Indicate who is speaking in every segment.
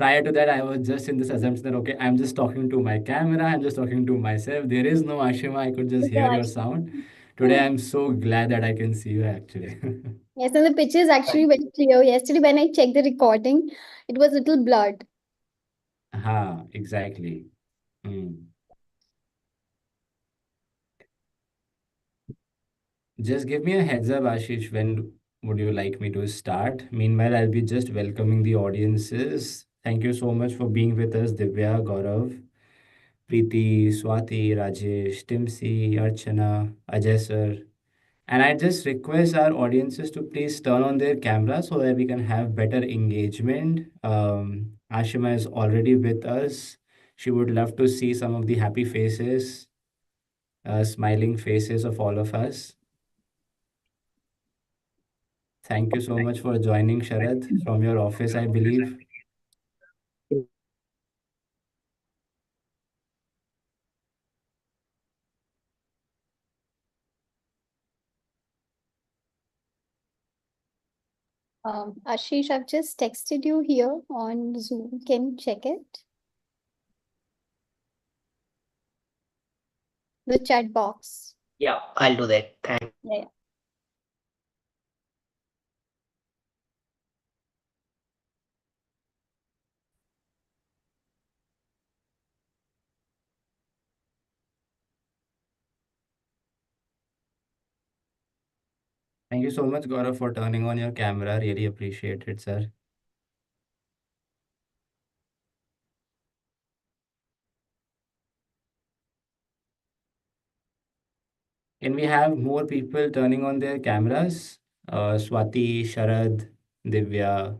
Speaker 1: prior to that, I was just in this assumption that, okay, I'm just talking to my camera, I'm just talking to myself. There is no Ashima, I could just hear your
Speaker 2: Gosh.
Speaker 1: sound. Today, I'm so glad that I can see you actually.
Speaker 2: Yes, and the picture is actually very clear. Yesterday, when I checked the recording, it was a little blurred.
Speaker 1: Exactly. Mm. Just give me a heads up, Ashish, when would you like me to start? Meanwhile, I'll be just welcoming the audiences. Thank you so much for being with us, Divya, Gaurav, Preeti, Swati, Rajesh, Timsi, Archana, Ajay sir. And I just request our audiences to please turn on their camera so that we can have better engagement. Ashima is already with us. She would love to see some of the happy faces, smiling faces of all of us. Thank you so much for joining, Sharad, from your office, I believe.
Speaker 2: Ashish, I've just texted you here on Zoom. Can you check it? The chat box.
Speaker 3: Yeah, I'll do that. Thank.
Speaker 2: Yeah.
Speaker 1: Thank you so much, Gaurav, for turning on your camera. Really appreciate it, sir. Can we have more people turning on their cameras? Swati, Sharad, Divya,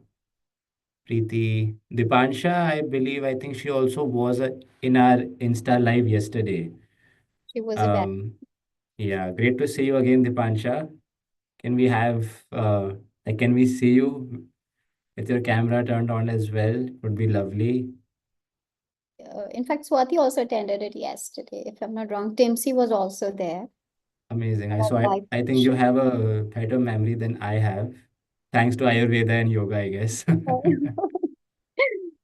Speaker 1: Preeti, Dipansha, I believe, I think she also was in our Insta live yesterday.
Speaker 2: She was a bad.
Speaker 1: Um, yeah, great to see you again, Dipansha. Can we have, can we see you with your camera turned on as well? Would be lovely.
Speaker 2: In fact, Swati also attended it yesterday, if I'm not wrong. Timsi was also there.
Speaker 1: Amazing.
Speaker 2: Our live
Speaker 1: I think you
Speaker 2: session.
Speaker 1: have a better memory than I have, thanks to Ayurveda and yoga, I guess.
Speaker 2: The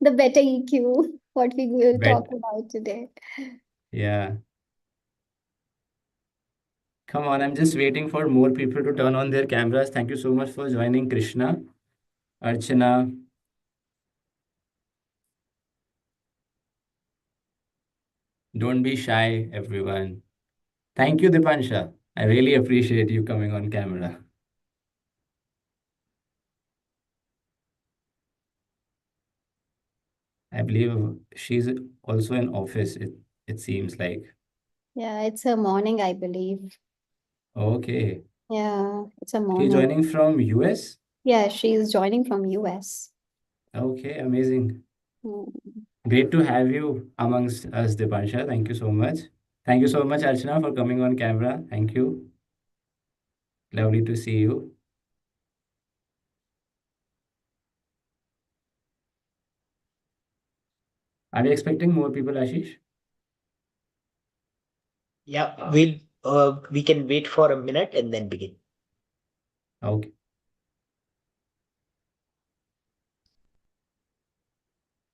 Speaker 2: better EQ, what we will
Speaker 1: But
Speaker 2: talk about today.
Speaker 1: yeah, come on. I'm just waiting for more people to turn on their cameras. Thank you so much for joining, Krishna, Archana. Don't be shy, everyone. Thank you, Dipansha. I really appreciate you coming on camera. I believe she's also in office, it seems like.
Speaker 2: Yeah, it's a morning, I believe.
Speaker 1: Okay.
Speaker 2: Yeah, it's a
Speaker 1: She's
Speaker 2: morning.
Speaker 1: joining from US?
Speaker 2: Yeah, she's joining from US.
Speaker 1: Okay, amazing.
Speaker 2: Mm.
Speaker 1: Great to have you amongst us, Dipansha. Thank you so much. Thank you so much, Archana, for coming on camera. Thank you. Lovely to see you. Are you expecting more people, Ashish?
Speaker 3: Yeah, we can wait for a minute and then begin.
Speaker 1: Okay.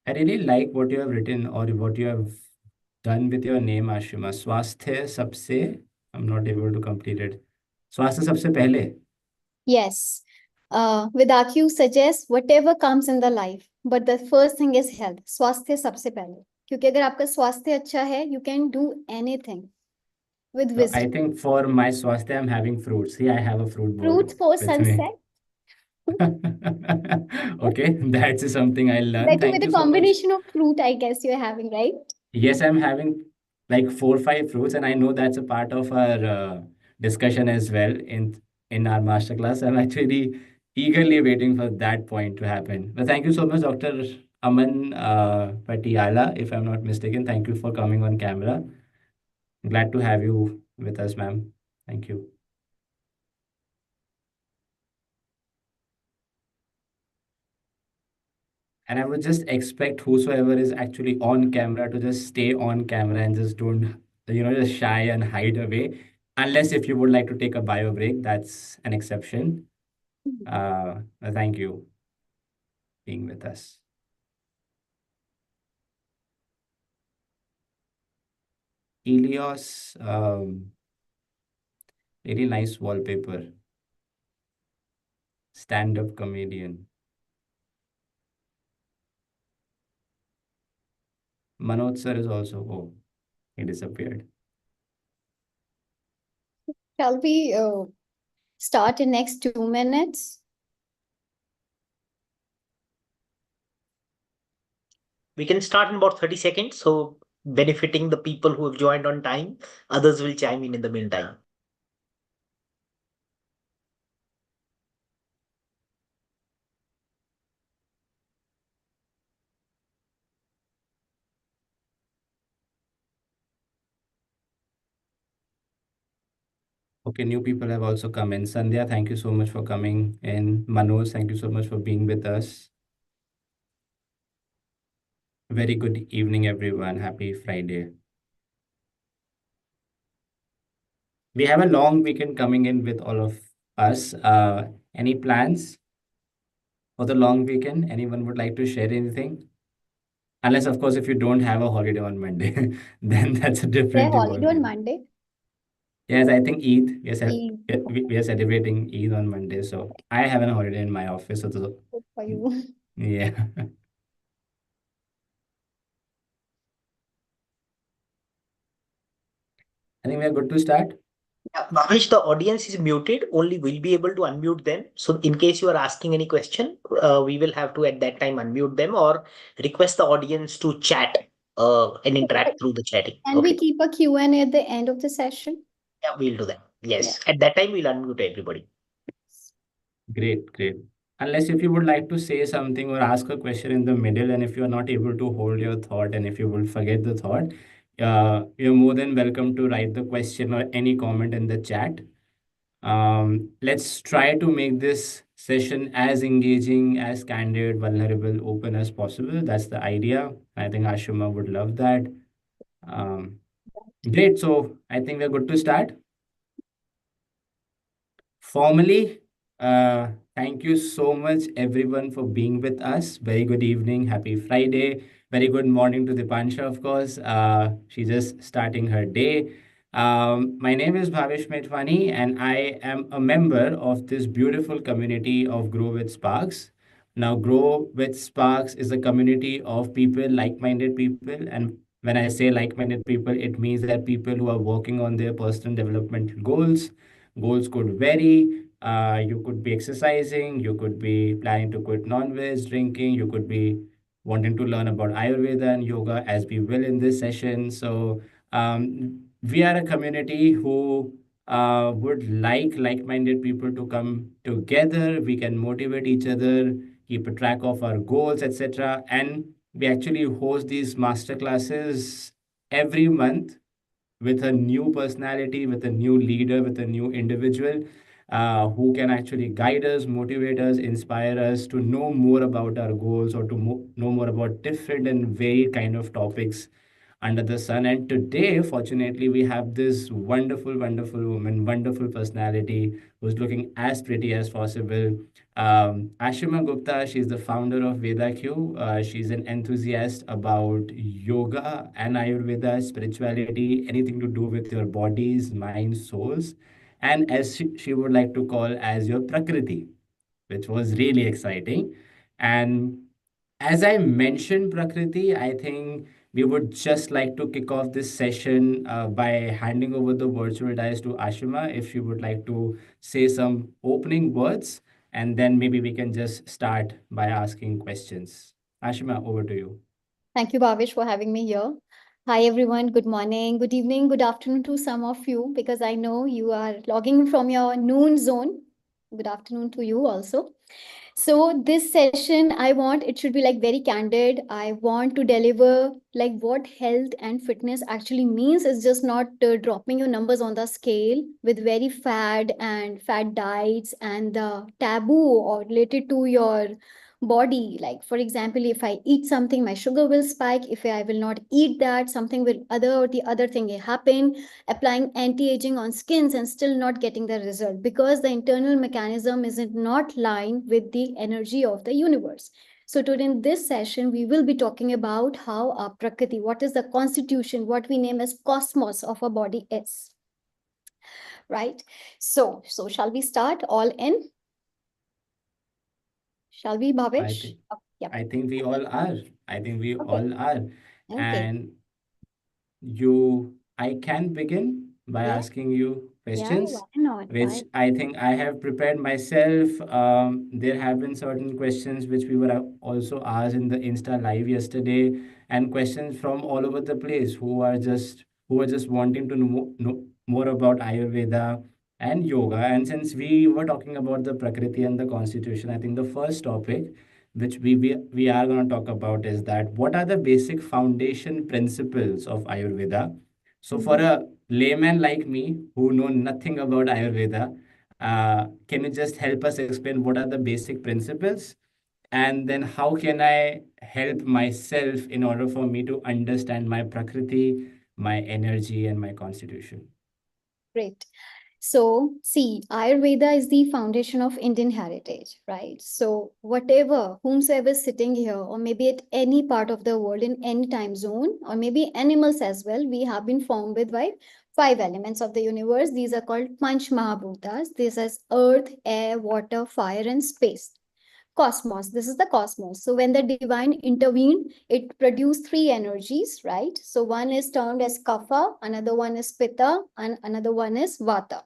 Speaker 1: I really like what you have written or what you have done with your name, Ashima. Swasthya sabse. I'm not able to complete it. Swasthya sabse pehle.
Speaker 2: Yes. Vidakyu suggests whatever comes in the life, but the first thing is health. स्वास्थ्य सबसे पहले. क्योंकि अगर आपका स्वास्थ्य अच्छा है, you can do anything with
Speaker 1: I
Speaker 2: wisdom.
Speaker 1: think for my swasthya, I'm having fruits. See, I have a fruit bowl
Speaker 2: Fruits for
Speaker 1: with me.
Speaker 2: sunset.
Speaker 1: Okay, that's something I'll learn.
Speaker 2: That too
Speaker 1: Thank
Speaker 2: with a
Speaker 1: you so much.
Speaker 2: combination of fruit, I guess you're having, right?
Speaker 1: Yes, I'm having like 4 5 fruits, and I know that's a part of our discussion as well in our masterclass. I'm actually eagerly waiting for that point to happen. But thank you so much, Dr. Aman Patiala, if I'm not mistaken. Thank you for coming on camera. Glad to have you with us, ma'am. Thank you. And I would just expect whosoever is actually on camera to just stay on camera and just don't, just shy and hide away. Unless if you would like to take a bio break, that's an exception. Thank you being with us. Helios, very nice wallpaper. Stand-up comedian. Manoj sir is also, oh, he disappeared.
Speaker 2: Shall we start in next 2 minutes?
Speaker 3: We can start in about 30 seconds. So benefiting the people who have joined on time, others will chime in the meantime.
Speaker 1: Okay, new people have also come in. Sandhya, thank you so much for coming in. Manoj, thank you so much for being with us. Very good evening, everyone. Happy Friday. We have a long weekend coming in with all of us. Any plans for the long weekend? Anyone would like to share anything? Unless, of course, if you don't have a holiday on Monday, then that's a
Speaker 2: Yeah,
Speaker 1: different
Speaker 2: holiday on
Speaker 1: ballgame.
Speaker 2: Monday.
Speaker 1: Yes, I think Eid. Yes,
Speaker 2: Eid.
Speaker 1: we are celebrating Eid on Monday. So I have a holiday in my office.
Speaker 2: Good for you.
Speaker 1: Yeah. I think we are good to start.
Speaker 3: Yeah, Bhavesh, the audience is muted. Only we'll be able to unmute them. So in case you are asking any question, we will have to at that time unmute them or request the audience to chat and interact through the chatting.
Speaker 2: Can we
Speaker 3: Okay.
Speaker 2: keep a Q&A at the end of the session?
Speaker 3: Yeah, we'll do that.
Speaker 2: Yeah.
Speaker 3: Yes. At that time, we'll unmute everybody.
Speaker 1: Great, great. Unless if you would like to say something or ask a question in the middle, and if you are not able to hold your thought, and if you will forget the thought, you're more than welcome to write the question or any comment in the chat. Let's try to make this session as engaging, as candid, vulnerable, open as possible. That's the idea. I think Ashima would love that. Um, Great. So I think we're good to start. Formally, thank you so much, everyone, for being with us. Very good evening. Happy Friday. Very good morning to Dipansha, of course. She's just starting her day. My name is Bhavesh Methwani, and I am a member of this beautiful community of Grow with Sparkz. Now, Grow with Sparkz is a community of people, like minded people. And when I say like minded people, it means that people who are working on their personal development goals. Goals could vary. You could be exercising, you could be planning to quit non-veg drinking, you could be wanting to learn about Ayurveda and yoga as we will in this session. So we are a community who would like-minded people to come together. We can motivate each other, keep a track of our goals, etc. And we actually host these master classes every month with a new personality, with a new leader, with a new individual who can actually guide us, motivate us, inspire us to know more about our goals or to know more about different and varied kind of topics under the sun. And today, fortunately, we have this wonderful, wonderful woman, wonderful personality who's looking as pretty as possible. Ashima Gupta, she's the founder of VedaQ. She's an enthusiast about yoga and Ayurveda, spirituality, anything to do with your bodies, minds, souls. And as she would like to call as your Prakriti, which was really exciting. And as I mentioned, Prakriti, I think we would just like to kick off this session by handing over the virtual dice to Ashima if she would like to say some opening words, and then maybe we can just start by asking questions. Ashima, over to you.
Speaker 2: Thank you, Bhavesh, for having me here. Hi, everyone. Good morning, good evening, good afternoon to some of you, because I know you are logging from your noon zone. Good afternoon to you also. So this session, I want it should be like very candid. I want to deliver like what health and fitness actually means is just not dropping your numbers on the scale with very fad diets and the taboo or related to your body. Like for example, if I eat something, my sugar will spike. If I will not eat that, something will other or the other thing will happen. Applying anti-aging on skins and still not getting the result because the internal mechanism is not lined with the energy of the universe. So today in this session, we will be talking about how our Prakriti, what is the constitution, what we name as cosmos of our body is. Right? So shall we start all in? Shall we,
Speaker 1: I
Speaker 2: Bhavesh?
Speaker 1: think
Speaker 2: Yep.
Speaker 1: I think we all are. I think we
Speaker 2: Okay.
Speaker 1: all are.
Speaker 2: Okay.
Speaker 1: And I can begin by
Speaker 2: Yeah.
Speaker 1: asking you
Speaker 2: Yeah. Why
Speaker 1: questions,
Speaker 2: not? Why?
Speaker 1: which I think I have prepared myself. There have been certain questions which we were also asked in the Insta live yesterday, and questions from all over the place who are just wanting to know more about Ayurveda and yoga. And since we were talking about the Prakriti and the Constitution, I think the first topic which we are going to talk about is that what are the basic foundation principles of Ayurveda. So for
Speaker 2: Mhm.
Speaker 1: a layman like me who know nothing about Ayurveda, can you just help us explain what are the basic principles, and then how can I help myself in order for me to understand my Prakriti, my energy, and my constitution?
Speaker 2: Great. So, see, Ayurveda is the foundation of Indian heritage, right? So, whatever, whomsoever is sitting here, or maybe at any part of the world in any time zone, or maybe animals as well, we have been formed with by five elements of the universe. These are called Panch Mahabhutas. This is earth, air, water, fire, and space. Cosmos. This is the cosmos. So, when the divine intervened, it produced three energies, right? So, one is termed as Kapha, another one is Pitta, and another one is Vata.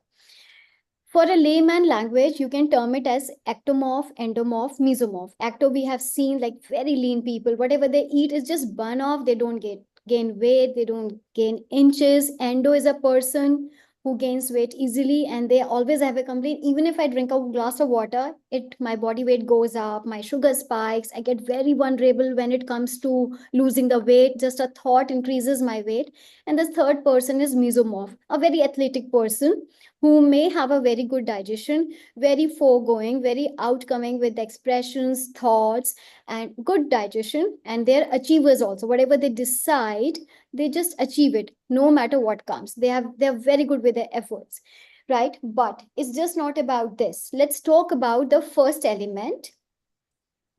Speaker 2: For a layman language, you can term it as ectomorph, endomorph, mesomorph. Ecto, we have seen like very lean people. Whatever they eat is just burn off. They don't gain weight. They don't gain inches. Endo is a person who gains weight easily, and they always have a complaint. Even if I drink a glass of water, my body weight goes up. My sugar spikes. I get very vulnerable when it comes to losing the weight. Just a thought increases my weight. And the third person is mesomorph, a very athletic person who may have a very good digestion, very foregoing, very outcoming with expressions, thoughts, and good digestion. And they're achievers also. Whatever they decide, they just achieve it, no matter what comes. They're very good with their efforts, right? But it's just not about this. Let's talk about the first element,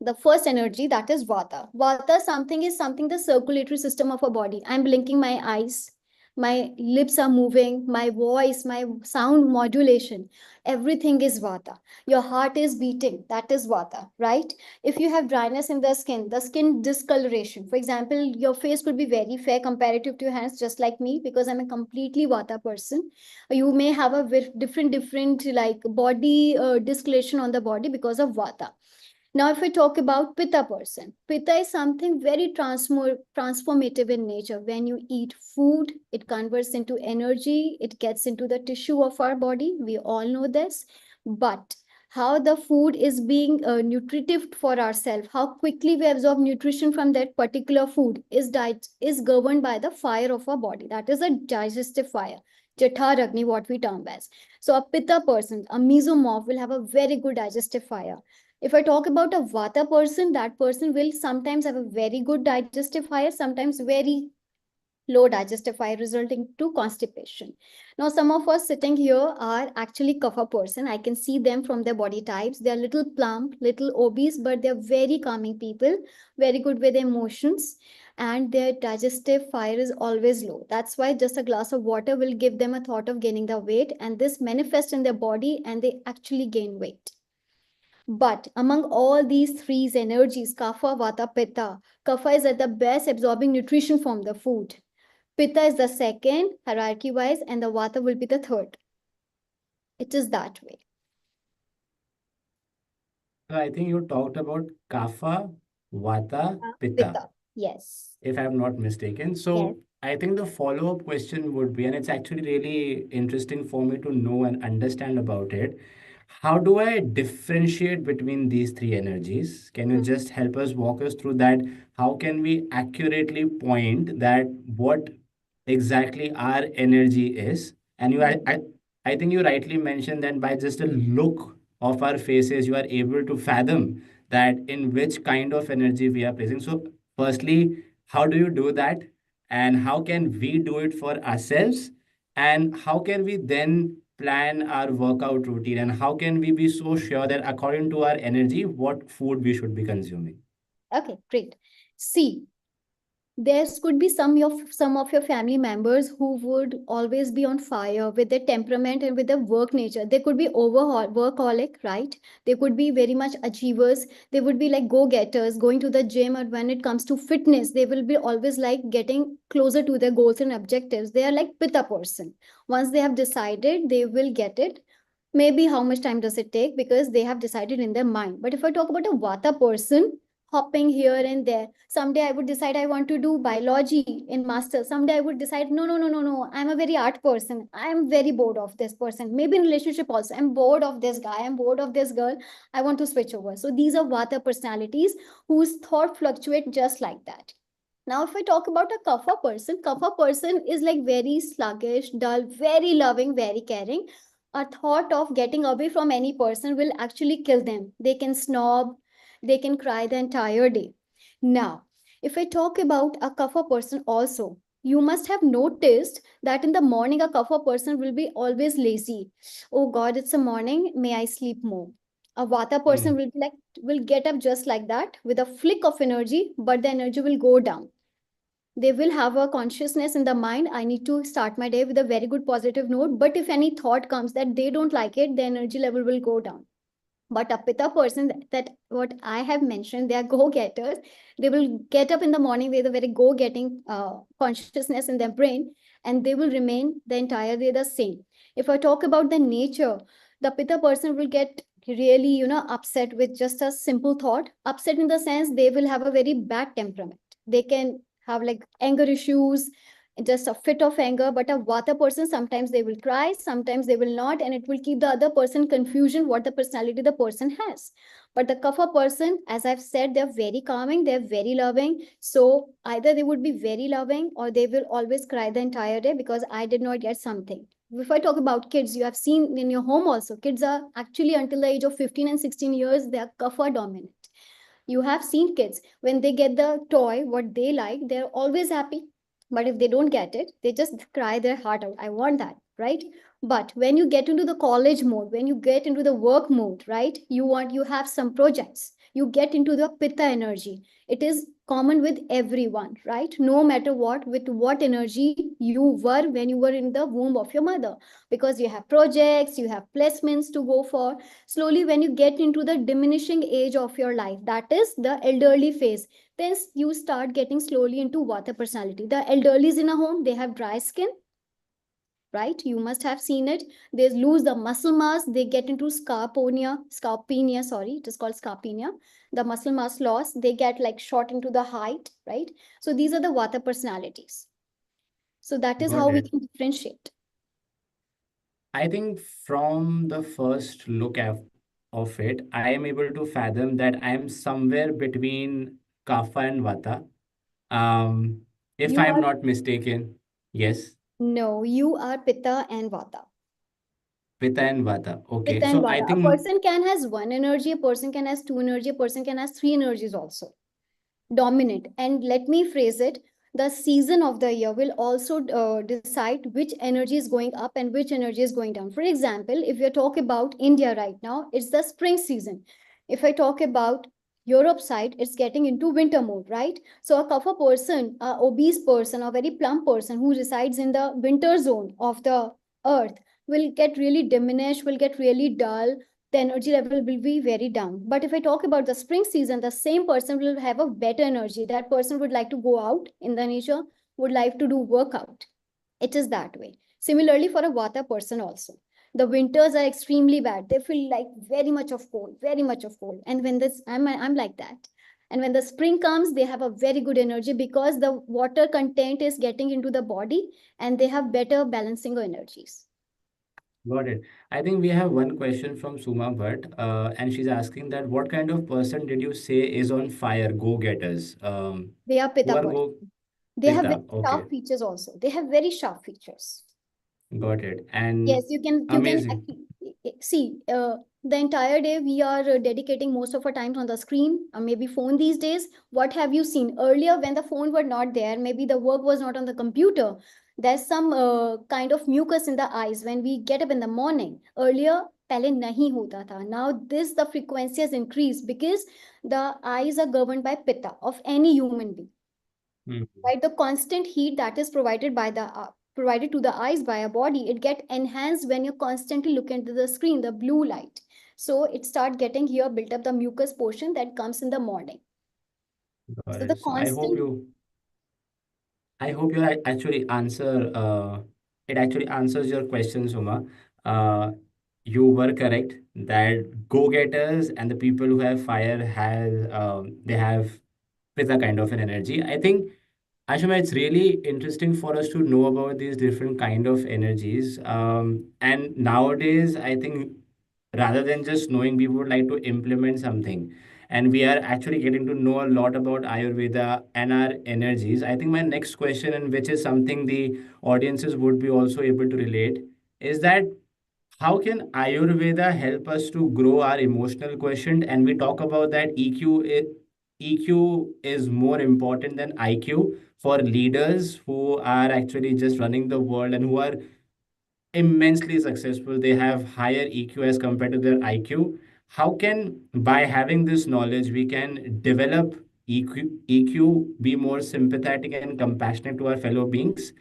Speaker 2: the first energy, that is vata. Vata something is something the circulatory system of a body. I'm blinking my eyes, my lips are moving, my voice, my sound modulation, everything is vata. Your heart is beating, that is vata, right? If you have dryness in the skin discoloration, for example, your face could be very fair comparative to your hands, just like me, because I'm a completely vata person. You may have a different like body discoloration on the body because of vata. Now, if we talk about Pitta person, Pitta is something very transformative in nature. When you eat food, it converts into energy, it gets into the tissue of our body. We all know this. But how the food is being nutritive for ourselves, how quickly we absorb nutrition from that particular food is governed by the fire of our body. That is a digestive fire. Jatha Agni, what we term as. So a Pitta person, a mesomorph, will have a very good digestive fire. If I talk about a vata person, that person will sometimes have a very good digestive fire, sometimes very low digestive fire, resulting to constipation. Now, some of us sitting here are actually kapha person. I can see them from their body types. They are little plump, little obese, but they're very calming people, very good with emotions, and their digestive fire is always low. That's why just a glass of water will give them a thought of gaining the weight, and this manifests in their body, and they actually gain weight. But among all these three energies, kapha, vata, pitta, kapha is at the best absorbing nutrition from the food. Pitta is the second, hierarchy wise, and the vata will be the third. It is that way.
Speaker 1: So I think you talked about Kapha, Vata, Pitta,
Speaker 2: Pitta. Yes.
Speaker 1: if I'm not mistaken.
Speaker 2: Yes.
Speaker 1: So I think the follow-up question would be, and it's actually really interesting for me to know and understand about it. How do I differentiate between these three energies? Can you
Speaker 2: Mhm.
Speaker 1: just help us walk us through that? How can we accurately point that what exactly our energy is? And I think you rightly mentioned that by just a look of our faces, you are able to fathom that in which kind of energy we are placing. So, firstly, how do you do that? And how can we do it for ourselves? And how can we then plan our workout routine? And how can we be so sure that according to our energy, what food we should be consuming?
Speaker 2: Okay, great. See, there could be some of your family members who would always be on fire with their temperament and with their work nature. They could be overhaul workaholic, right? They could be very much achievers. They would be like go-getters, going to the gym, or when it comes to fitness, they will be always like getting closer to their goals and objectives. They are like pitta person. Once they have decided, they will get it. Maybe how much time does it take, because they have decided in their mind. But if I talk about a vata person, hopping here and there, someday I would decide I want to do biology in master, someday I would decide no, I'm a very art person, I'm very bored of this person, maybe in relationship also, I'm bored of this guy, I'm bored of this girl, I want to switch over. So these are vata personalities whose thought fluctuate just like that. Now, if I talk about a kapha person is like very sluggish, dull, very loving, very caring. A thought of getting away from any person will actually kill them. They can snob, they can cry the entire day. Now, if I talk about a kapha person also, you must have noticed that in the morning, a kapha person will be always lazy. Oh God, it's a morning, may I sleep more? A vata person
Speaker 1: Hmm.
Speaker 2: will be like, will get up just like that with a flick of energy, but the energy will go down. They will have a consciousness in the mind, I need to start my day with a very good positive note, but if any thought comes that they don't like it, the energy level will go down. But a pitta person, that what I have mentioned, they are go-getters. They will get up in the morning with a very go-getting consciousness in their brain, and they will remain the entire day the same. If I talk about the nature, the pitta person will get really, upset with just a simple thought. Upset in the sense they will have a very bad temperament. They can have like anger issues, just a fit of anger. But a vata person, sometimes they will cry, sometimes they will not, and it will keep the other person confusion what the personality the person has. But the kapha person, as I've said, they're very calming, they're very loving. So either they would be very loving, or they will always cry the entire day because I did not get something. If I talk about kids, you have seen in your home also, kids are actually until the age of 15 and 16 years, they are kapha dominant. You have seen kids, when they get the toy what they like, they're always happy. But if they don't get it, they just cry their heart out, I want that, right? But when you get into the college mode, when you get into the work mode, right, you have some projects, you get into the pitta energy. It is common with everyone, right? No matter what, with what energy you were when you were in the womb of your mother, because you have projects, you have placements to go for. Slowly, when you get into the diminishing age of your life, that is the elderly phase, then you start getting slowly into vata personality. The elderlies in a home, they have dry skin, right? You must have seen it. They lose the muscle mass, they get into scarpenia, sorry, it is called scarpenia. The muscle mass loss, they get like short into the height, right? So these are the vata personalities. So that is
Speaker 1: Got
Speaker 2: how we
Speaker 1: it.
Speaker 2: can differentiate.
Speaker 1: I think from the first look of it, I am able to fathom that I am somewhere between Kapha and Vata. Um, if
Speaker 2: You
Speaker 1: I am
Speaker 2: are,
Speaker 1: not mistaken, yes,
Speaker 2: no, you are pitta and vata.
Speaker 1: Pitta and Vata. Okay,
Speaker 2: Pitta and
Speaker 1: so I
Speaker 2: vata. A
Speaker 1: think
Speaker 2: person can has one energy, a person can has two energy, a person can has three energies also. Dominant. And let me phrase it, the season of the year will also decide which energy is going up and which energy is going down. For example, if you talk about India right now, it's the spring season. If I talk about Europe side, it's getting into winter mode, right? So a kapha person, a obese person, a very plump person who resides in the winter zone of the earth will get really diminished, will get really dull, the energy level will be very down. But if I talk about the spring season, the same person will have a better energy. That person would like to go out in the nature, would like to do workout. It is that way. Similarly, for a vata person also, the winters are extremely bad. They feel like very much of cold, very much of cold. And when this, I'm like that. And when the spring comes, they have a very good energy because the water content is getting into the body and they have better balancing of energies.
Speaker 1: got it. I think we have one question from Suma Bhatt, and she's asking that what kind of person did you say is on fire? Go-getters.
Speaker 2: They are
Speaker 1: Who
Speaker 2: pitta
Speaker 1: are
Speaker 2: person.
Speaker 1: go
Speaker 2: They have very
Speaker 1: Pitta? Okay,
Speaker 2: sharp features also. They have very sharp features.
Speaker 1: got it.
Speaker 2: Yes,
Speaker 1: And
Speaker 2: you can
Speaker 1: amazing.
Speaker 2: actually see the entire day we are dedicating most of our time on the screen or maybe phone these days. What have you seen earlier when the phone were not there? Maybe the work was not on the computer. There's some kind of mucus in the eyes when we get up in the morning. Earlier, पहले नहीं होता था. Now the frequency has increased because the eyes are governed by pitta of any human being. Right, the constant heat that is provided to the eyes by a body, it get enhanced when you constantly look into the screen, the blue light. So it start getting here built up the mucus portion that comes in the morning.
Speaker 1: Got
Speaker 2: So the
Speaker 1: it. So I hope you actually answer it actually answers your question, Suma. Uh, you were correct that go-getters and the people who have fire has they have with a kind of an energy. I think Ashima, it's really interesting for us to know about these different kind of energies. And nowadays, I think rather than just knowing, we would like to implement something. And we are actually getting to know a lot about Ayurveda and our energies. I think my next question, and which is something the audiences would be also able to relate, is that how can Ayurveda help us to grow our emotional quotient? And we talk about that EQ is more important than IQ for leaders who are actually just running the world and who are immensely successful. They have higher EQ as compared to their IQ. How can, by having this knowledge, we can develop EQ, be more sympathetic and compassionate to our fellow beings?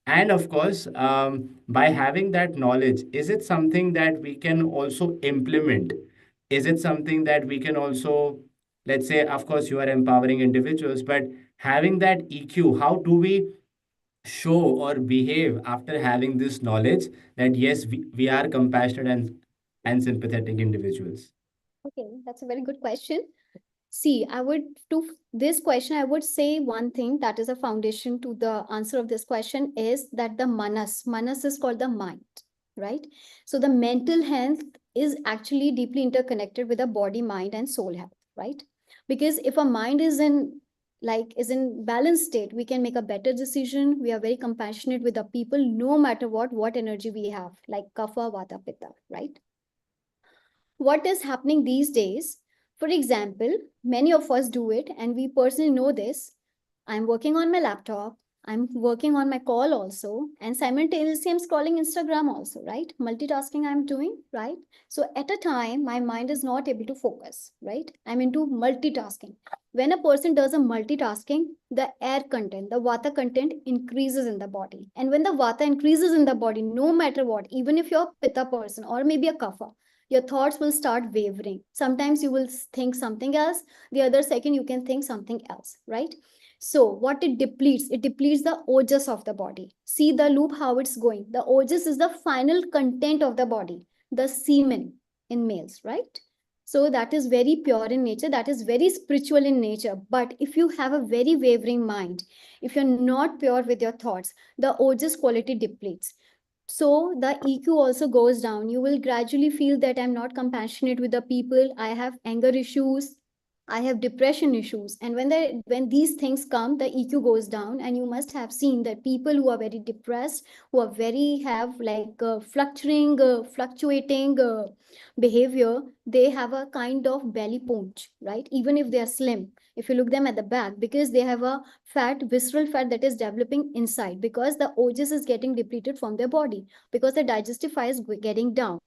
Speaker 1: And of course, by having that knowledge, is it something that we can also implement? Is it something that we can also, let's say, of course, you are empowering individuals, but having that EQ, how do we show or behave after having this knowledge that yes, we are compassionate and sympathetic individuals?
Speaker 2: Okay, that's a very good question. See, to this question, I would say one thing that is a foundation to the answer of this question is that the manas is called the mind, right? So the mental health is actually deeply interconnected with the body, mind, and soul health, right? Because if a mind is in balanced state, we can make a better decision. We are very compassionate with the people, no matter what energy we have, like kapha, vata, pitta, right? What is happening these days? For example, many of us do it, and we personally know this. I'm working on my laptop, I'm working on my call also, and simultaneously I'm scrolling Instagram also, right? Multitasking I'm doing, right? So at a time, my mind is not able to focus, right? I'm into multitasking. When a person does a multitasking, the air content, the vata content increases in the body. And when the vata increases in the body, no matter what, even if you're a pitta person or maybe a kapha, your thoughts will start wavering. Sometimes you will think something else, the other second you can think something else, right? So what it depletes the ojas of the body. See the loop how it's going. The ojas is the final content of the body, the semen in males, right? So that is very pure in nature, that is very spiritual in nature. But if you have a very wavering mind, if you're not pure with your thoughts, the ojas quality depletes. So the EQ also goes down. You will gradually feel that I'm not compassionate with the people. I have anger issues. I have depression issues. And when these things come, the EQ goes down. And you must have seen that people who are very depressed, who are very have like fluctuating behavior, they have a kind of belly punch, right? Even if they are slim, if you look them at the back, because they have a visceral fat that is developing inside, because the ojas is getting depleted from their body, because the digestive fire is getting down.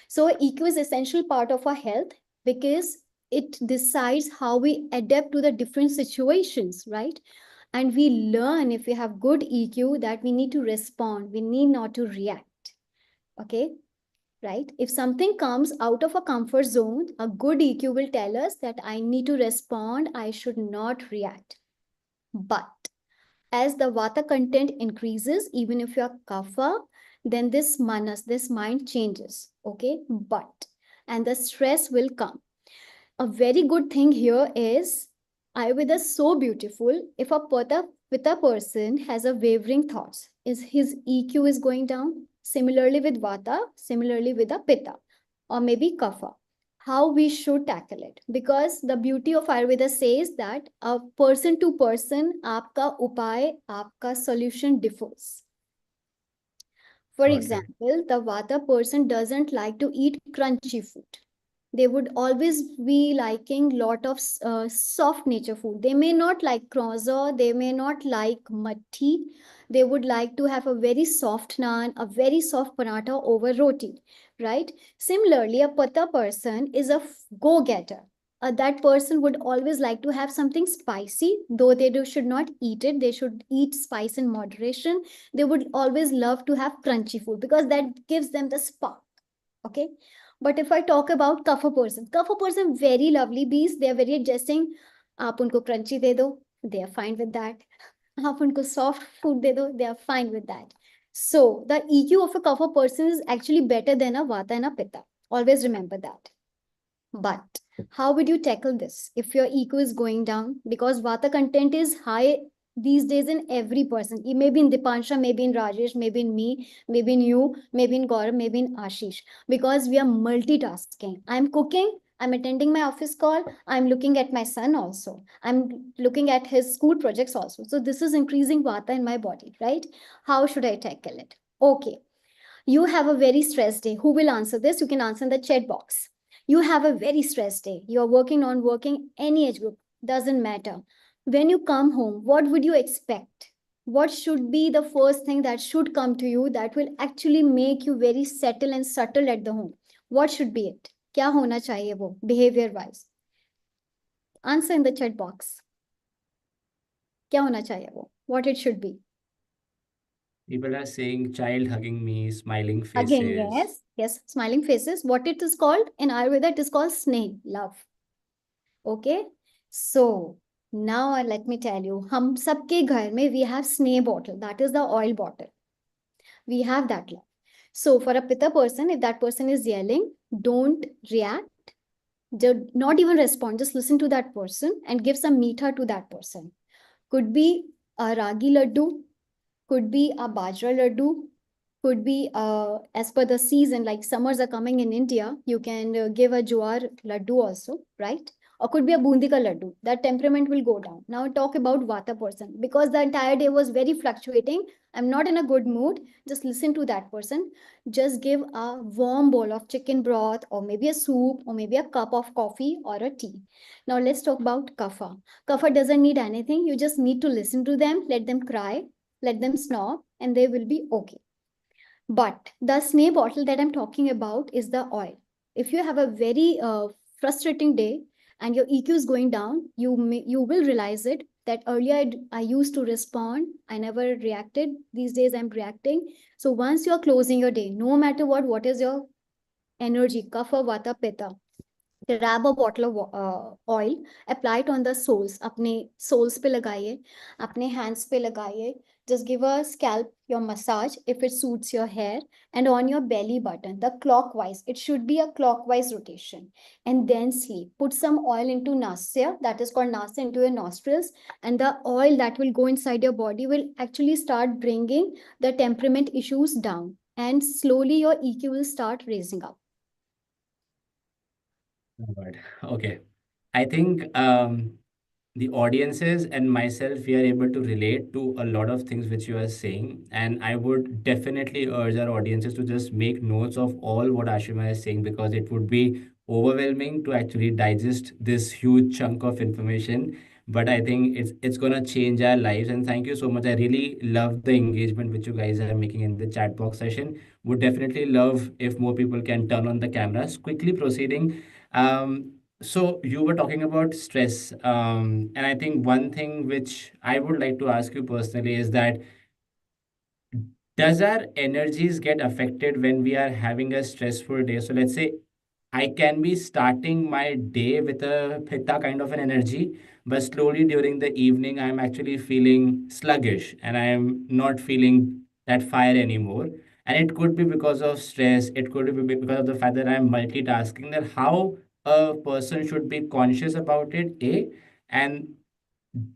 Speaker 2: So EQ is essential part of our health, because it decides how we adapt to the different situations, right? And we learn, if we have good EQ, that we need to respond, we need not to react. Okay, right? If something comes out of a comfort zone, a good EQ will tell us that I need to respond, I should not react. But as the vata content increases, even if you're kapha, then this manas, this mind changes. Okay, and the stress will come. A very good thing here is Ayurveda is so beautiful. If a pitta person has a wavering thoughts, is his EQ is going down. Similarly with vata, similarly with a pitta, or maybe kapha. How we should tackle it, because the beauty of Ayurveda says that a person to person, aapka upay, aapka solution differs. For
Speaker 1: Got it.
Speaker 2: example, the vata person doesn't like to eat crunchy food. They would always be liking lot of soft nature food. They may not like croissant, they may not like matti. They would like to have a very soft naan, a very soft paratha over roti, right? Similarly, a pitta person is a go-getter. That person would always like to have something spicy, though should not eat it. They should eat spice in moderation. They would always love to have crunchy food because that gives them the spark. Okay. But if I talk about kapha person, very lovely bees. They are very adjusting. आप उनको crunchy दे दो, they are fine with that. आप उनको soft food दे दो, they are fine with that. So the EQ of a kapha person is actually better than a vata and a pitta. Always remember that. But how would you tackle this if your EQ is going down? Because vata content is high these days in every person. It may be in Dipansha, maybe in Rajesh, maybe in me, maybe in you, maybe in Gaurav, maybe in Ashish. Because we are multitasking. I'm cooking, I'm attending my office call, I'm looking at my son also. I'm looking at his school projects also. So this is increasing vata in my body, right? How should I tackle it? Okay. You have a very stressed day. Who will answer this? You can answer in the chat box. You have a very stressed day. You're working, non-working, any age group, doesn't matter. When you come home, what would you expect? What should be the first thing that should come to you that will actually make you very settle and subtle at the home? What should be it? क्या होना चाहिए वो behavior wise? Answer in the chat box. क्या होना चाहिए वो? What it should be?
Speaker 1: People are saying child hugging me, smiling
Speaker 2: Again,
Speaker 1: faces.
Speaker 2: yes, smiling faces. What it is called in Ayurveda, it is called sneh, love. Okay, so now let me tell you, हम सबके घर में we have sneh bottle. That is the oil bottle. We have that love. So for a pitta person, if that person is yelling, don't react. Do not even respond. Just listen to that person and give some meetha to that person. Could be a ragi laddu, could be a bajra laddu, could be as per the season, like summers are coming in India, you can give a jowar laddu also, right? Or could be a bundi ka laddu. That temperament will go down. Now talk about vata person. Because the entire day was very fluctuating, I'm not in a good mood. Just listen to that person. Just give a warm bowl of chicken broth or maybe a soup or maybe a cup of coffee or a tea. Now let's talk about kapha. Kapha doesn't need anything. You just need to listen to them, let them cry, let them snore, and they will be okay. But the snake bottle that I'm talking about is the oil. If you have a very frustrating day and your EQ is going down, you will realize it that earlier I used to respond, I never reacted. These days I'm reacting. So once you're closing your day, no matter what is your energy, kapha, vata, pitta, grab a bottle of oil, apply it on the soles, अपने soles पे लगाइए, अपने hands पे लगाइए. Just give a scalp your massage if it suits your hair, and on your belly button, the clockwise. It should be a clockwise rotation, and then sleep. Put some oil into nasya, that is called nasya, into your nostrils, and the oil that will go inside your body will actually start bringing the temperament issues down, and slowly your EQ will start raising up.
Speaker 1: Oh God. Okay. I think the audiences and myself, we are able to relate to a lot of things which you are saying. And I would definitely urge our audiences to just make notes of all what Ashima is saying, because it would be overwhelming to actually digest this huge chunk of information. But I think it's gonna change our lives. And thank you so much. I really love the engagement which you guys are making in the chat box session. Would definitely love if more people can turn on the cameras. Quickly proceeding. So you were talking about stress, and I think one thing which I would like to ask you personally is that does our energies get affected when we are having a stressful day? So let's say I can be starting my day with a pitta kind of an energy, but slowly during the evening, I'm actually feeling sluggish and I am not feeling that fire anymore. And it could be because of stress, it could be because of the fact that I'm multitasking. That how a person should be conscious about it, A, and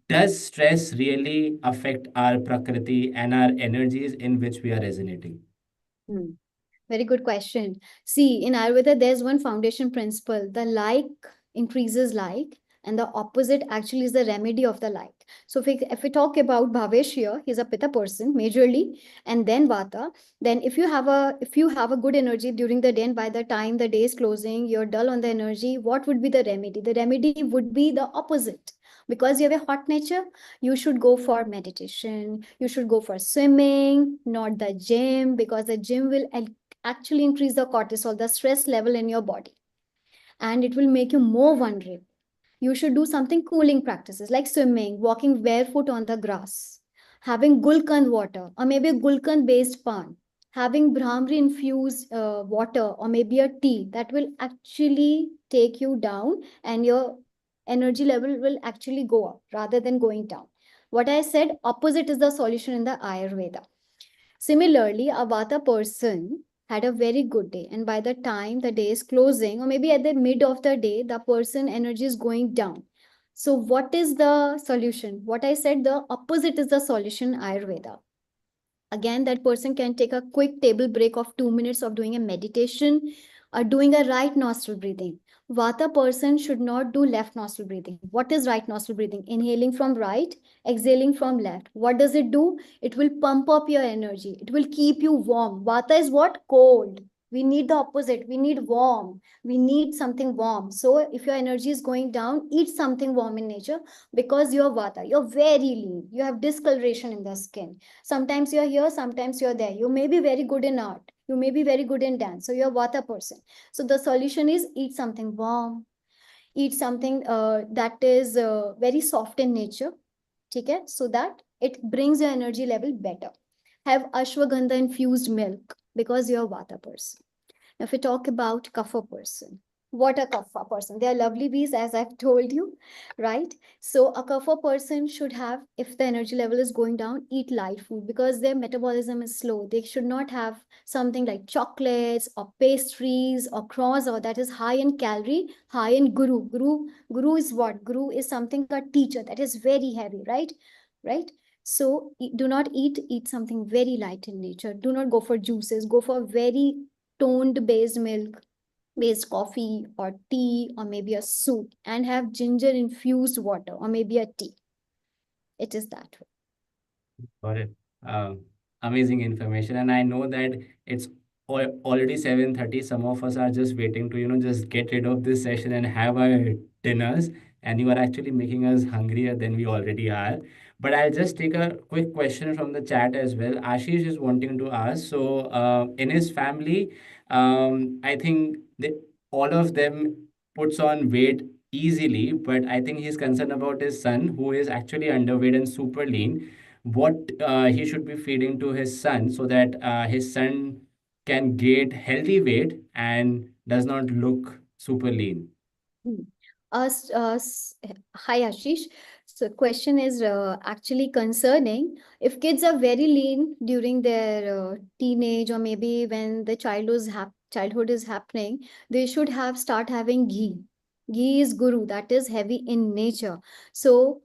Speaker 1: does stress really affect our prakriti and our energies in which we are resonating?
Speaker 2: Hmm. Very good question. See, in Ayurveda, there's one foundation principle. The like increases like, and the opposite actually is the remedy of the light. So if we talk about Bhavesh here, he's a Pitta person majorly, and then Vata. Then if you have a good energy during the day, and by the time the day is closing, you're dull on the energy, what would be the remedy? The remedy would be the opposite. Because you have a hot nature, you should go for meditation, you should go for swimming, not the gym, because the gym will actually increase the cortisol, the stress level in your body, and it will make you more vulnerable. You should do something cooling practices like swimming, walking barefoot on the grass, having gulkan water, or maybe a gulkan based pan, having brahmari infused water, or maybe a tea that will actually take you down, and your energy level will actually go up rather than going down. What I said, opposite is the solution in the Ayurveda. Similarly, a Vata person had a very good day, and by the time the day is closing, or maybe at the mid of the day, the person energy is going down. So, what is the solution? What I said, the opposite is the solution, Ayurveda. Again, that person can take a quick table break of 2 minutes of doing a meditation or doing a right nostril breathing. Vata person should not do left nostril breathing. What is right nostril breathing? Inhaling from right, exhaling from left. What does it do? It will pump up your energy. It will keep you warm. Vata is what? Cold. We need the opposite. We need warm. We need something warm. So if your energy is going down, eat something warm in nature, because you're Vata. You're very lean. You have discoloration in the skin. Sometimes you're here, sometimes you're there. You may be very good in art, you may be very good in dance, so you're Vata person. So the solution is eat something warm, eat something that is very soft in nature, okay, so that it brings your energy level better. Have ashwagandha infused milk, because you're Vata person. If we talk about Kapha person, what a Kapha person? They are lovely bees, as I've told you, right? So a Kapha person should have, if the energy level is going down, eat light food, because their metabolism is slow. They should not have something like chocolates or pastries or cross, or that is high in calorie, high in guru. Guru is what? Guru is something, a teacher, that is very heavy, right? Right? So do not eat something very light in nature. Do not go for juices. Go for very toned based milk based coffee or tea, or maybe a soup, and have ginger infused water or maybe a tea. It is that way.
Speaker 1: Got it. Uh, Amazing information. And I know that it's already 7:30. Some of us are just waiting to, just get rid of this session and have our dinners. And you are actually making us hungrier than we already are. But I'll just take a quick question from the chat as well. Ashish is wanting to ask. So, in his family, I think all of them puts on weight easily, but I think he's concerned about his son, who is actually underweight and super lean. What he should be feeding to his son so that his son can gain healthy weight and does not look super lean.
Speaker 2: Hmm. Hi Ashish. So question is actually concerning. If kids are very lean during their teenage, or maybe when the childhood is happening, they should have start having ghee. Ghee is guru, that is heavy in nature. So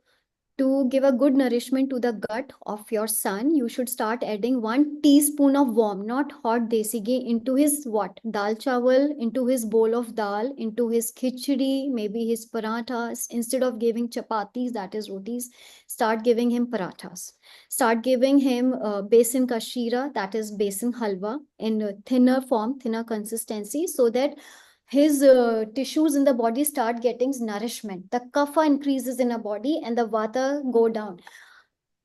Speaker 2: to give a good nourishment to the gut of your son, you should start adding 1 teaspoon of warm, not hot desi ghee into his what? Dal chawal, into his bowl of dal, into his khichdi, maybe his parathas. Instead of giving chapatis, that is rotis, start giving him parathas. Start giving him besan ka sheera, that is besan halwa, in thinner form, thinner consistency, so that his tissues in the body start getting nourishment. The kapha increases in a body and the vata go down.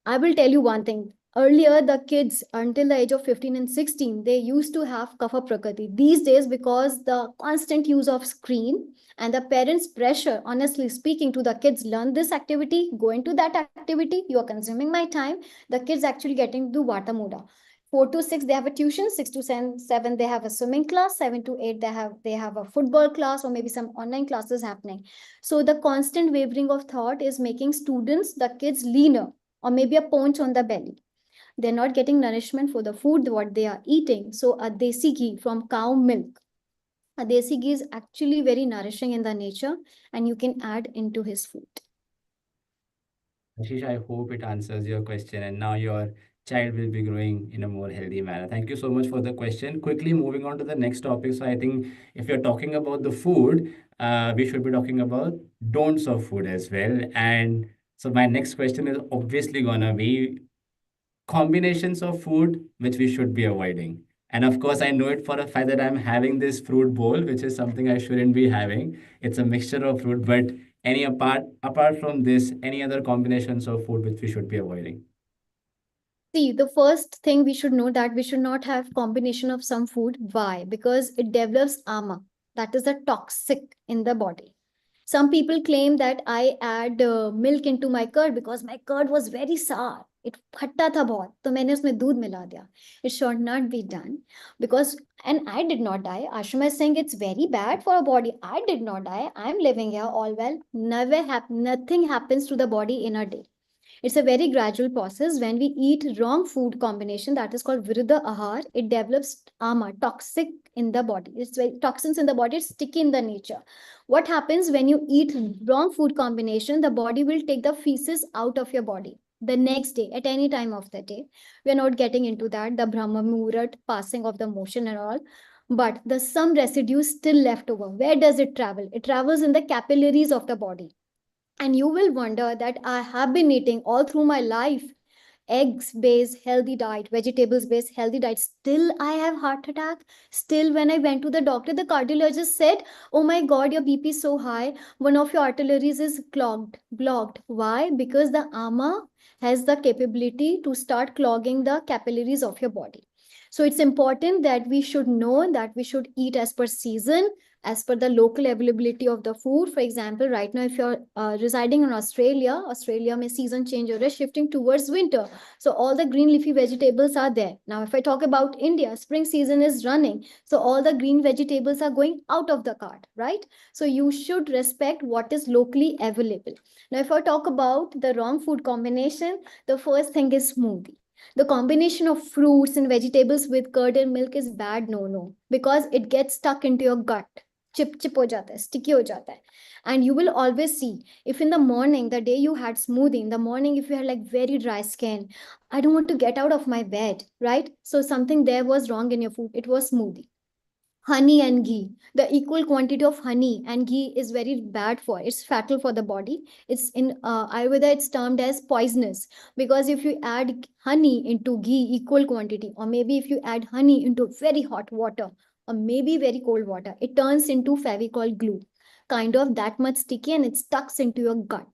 Speaker 2: I will tell you one thing. Earlier, the kids until the age of 15 and 16, they used to have kapha prakriti. These days, because the constant use of screen and the parents' pressure, honestly speaking, to the kids, learn this activity, go into that activity, you are consuming my time, the kids actually getting to vata muda. 4 to 6 they have a tuition, 6 to 7 they have a swimming class, 7 to 8 they have a football class, or maybe some online classes happening. So the constant wavering of thought is making students, the kids, leaner, or maybe a paunch on the belly. They're not getting nourishment for the food what they are eating. So a desi ghee from cow milk, a desi ghee is actually very nourishing in the nature, and you can add into his food.
Speaker 1: Ashish, I hope it answers your question, and now your child will be growing in a more healthy manner. Thank you so much for the question. Quickly moving on to the next topic. So I think if you're talking about the food, we should be talking about don'ts of food as well. And so my next question is obviously gonna be combinations of food which we should be avoiding. And of course, I know it for a fact that I'm having this fruit bowl, which is something I shouldn't be having. It's a mixture of fruit, but any apart from this, any other combinations of food which we should be avoiding?
Speaker 2: See, the first thing we should know that we should not have combination of some food. Why? Because it develops ama. That is a toxic in the body. Some people claim that I add milk into my curd because my curd was very sour. It खट्टा था बहुत, तो मैंने उसमें दूध मिला दिया. It should not be done because, and I did not die. Ashima is saying it's very bad for a body. I did not die. I'm living here all well. Nothing happens to the body in a day. It's a very gradual process. When we eat wrong food combination, that is called viruddha ahar, it develops ama, toxic in the body. It's very toxins in the body, it's sticky in the nature. What happens when you eat wrong food combination? The body will take the feces out of your body the next day, at any time of the day. We are not getting into that, the Brahma Muhurat, passing of the motion and all. But the some residue still left over. Where does it travel? It travels in the capillaries of the body. And you will wonder that I have been eating all through my life eggs based healthy diet, vegetables based healthy diet. Still, I have heart attack. Still, when I went to the doctor, the cardiologist said, "Oh my God, your BP is so high. One of your arteries is blocked." Why? Because the ama has the capability to start clogging the capillaries of your body. So it's important that we should know that we should eat as per season, as per the local availability of the food. For example, right now, if you're residing in Australia may season change or is shifting towards winter. So all the green leafy vegetables are there. Now, if I talk about India, spring season is running. So all the green vegetables are going out of the cart, right? So you should respect what is locally available. Now, if I talk about the wrong food combination, the first thing is smoothie. The combination of fruits and vegetables with curd and milk is bad no because it gets stuck into your gut. Chip ho jata hai, sticky ho jata hai. And you will always see, if in the morning, the day you had smoothie, in the morning, if you had like very dry skin, I don't want to get out of my bed, right? So something there was wrong in your food. It was smoothie. Honey and ghee, the equal quantity of honey and ghee is very bad for, it's fatal for the body. It's in Ayurveda, it's termed as poisonous, because if you add honey into ghee equal quantity, or maybe if you add honey into very hot water or maybe very cold water, it turns into fevicol glue, kind of that much sticky, and it stucks into your gut.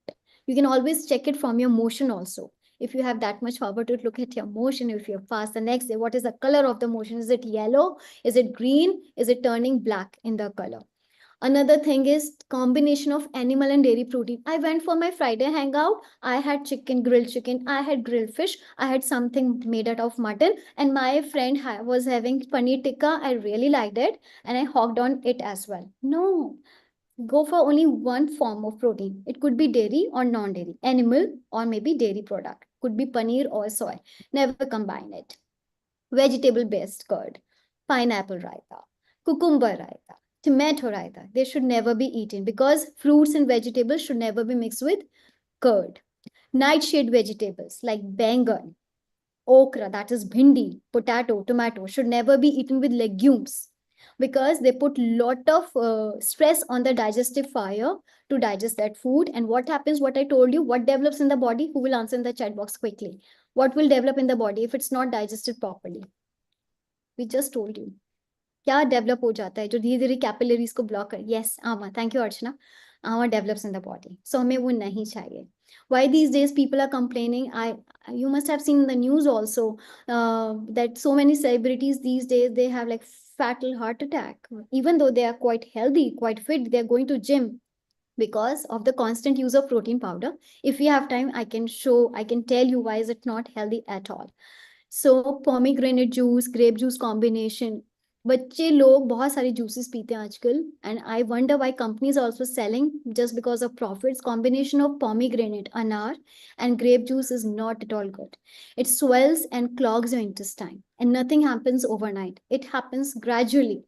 Speaker 2: You can always check it from your motion also. If you have that much power to look at your motion, if you fast the next day, what is the color of the motion? Is it yellow? Is it green? Is it turning black in the color? Another thing is combination of animal and dairy protein. I went for my Friday hangout. I had chicken, grilled chicken. I had grilled fish. I had something made out of mutton. And my friend was having paneer tikka. I really liked it. And I hogged on it as well. No, go for only one form of protein. It could be dairy or non-dairy, animal or maybe dairy product. Could be paneer or soy. Never combine it. Vegetable-based curd, pineapple raita, cucumber raita, tomato raita. They should never be eaten because fruits and vegetables should never be mixed with curd. Nightshade vegetables like bangan, okra, that is bhindi, potato, tomato, should never be eaten with legumes because they put lot of stress on the digestive fire to digest that food. And what happens, what I told you, what develops in the body? Who will answer in the chat box quickly? What will develop in the body if it's not digested properly? We just told you. क्या develop हो जाता है जो धीरे धीरे capillaries को block कर? Yes, आमा, थैंक यू अर्चना. आमा डेवलप्स इन द बॉडी, सो हमें वो नहीं चाहिए. Why these days people are complaining? You must have seen in the news also that so many celebrities these days, they have like fatal heart attack, even though they are quite healthy, quite fit, they are going to gym because of the constant use of protein powder. If we have time, I can tell you why is it not healthy at all. So pomegranate juice, grape juice combination, बच्चे लोग बहुत सारे juices पीते हैं आजकल, and I wonder why companies are also selling just because of profits. Combination of pomegranate, anar, and grape juice is not at all good. It swells and clogs your intestine, and nothing happens overnight. It happens gradually,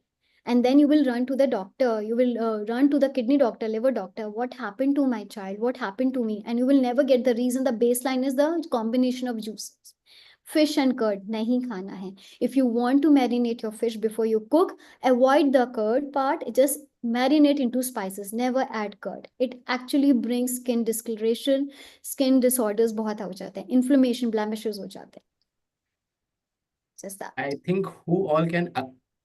Speaker 2: and then you will run to the doctor. You will run to the kidney doctor, liver doctor. What happened to my child? What happened to me? And you will never get the reason. The baseline is the combination of juices. Fish and curd nahi khana hai. If you want to marinate your fish before you cook, avoid the curd part. Just Marinate into spices. Never add curd. It actually brings skin discoloration, skin disorders बहुत हो जाते हैं, inflammation, blemishes हो जाते हैं. Just that.
Speaker 1: I think who all can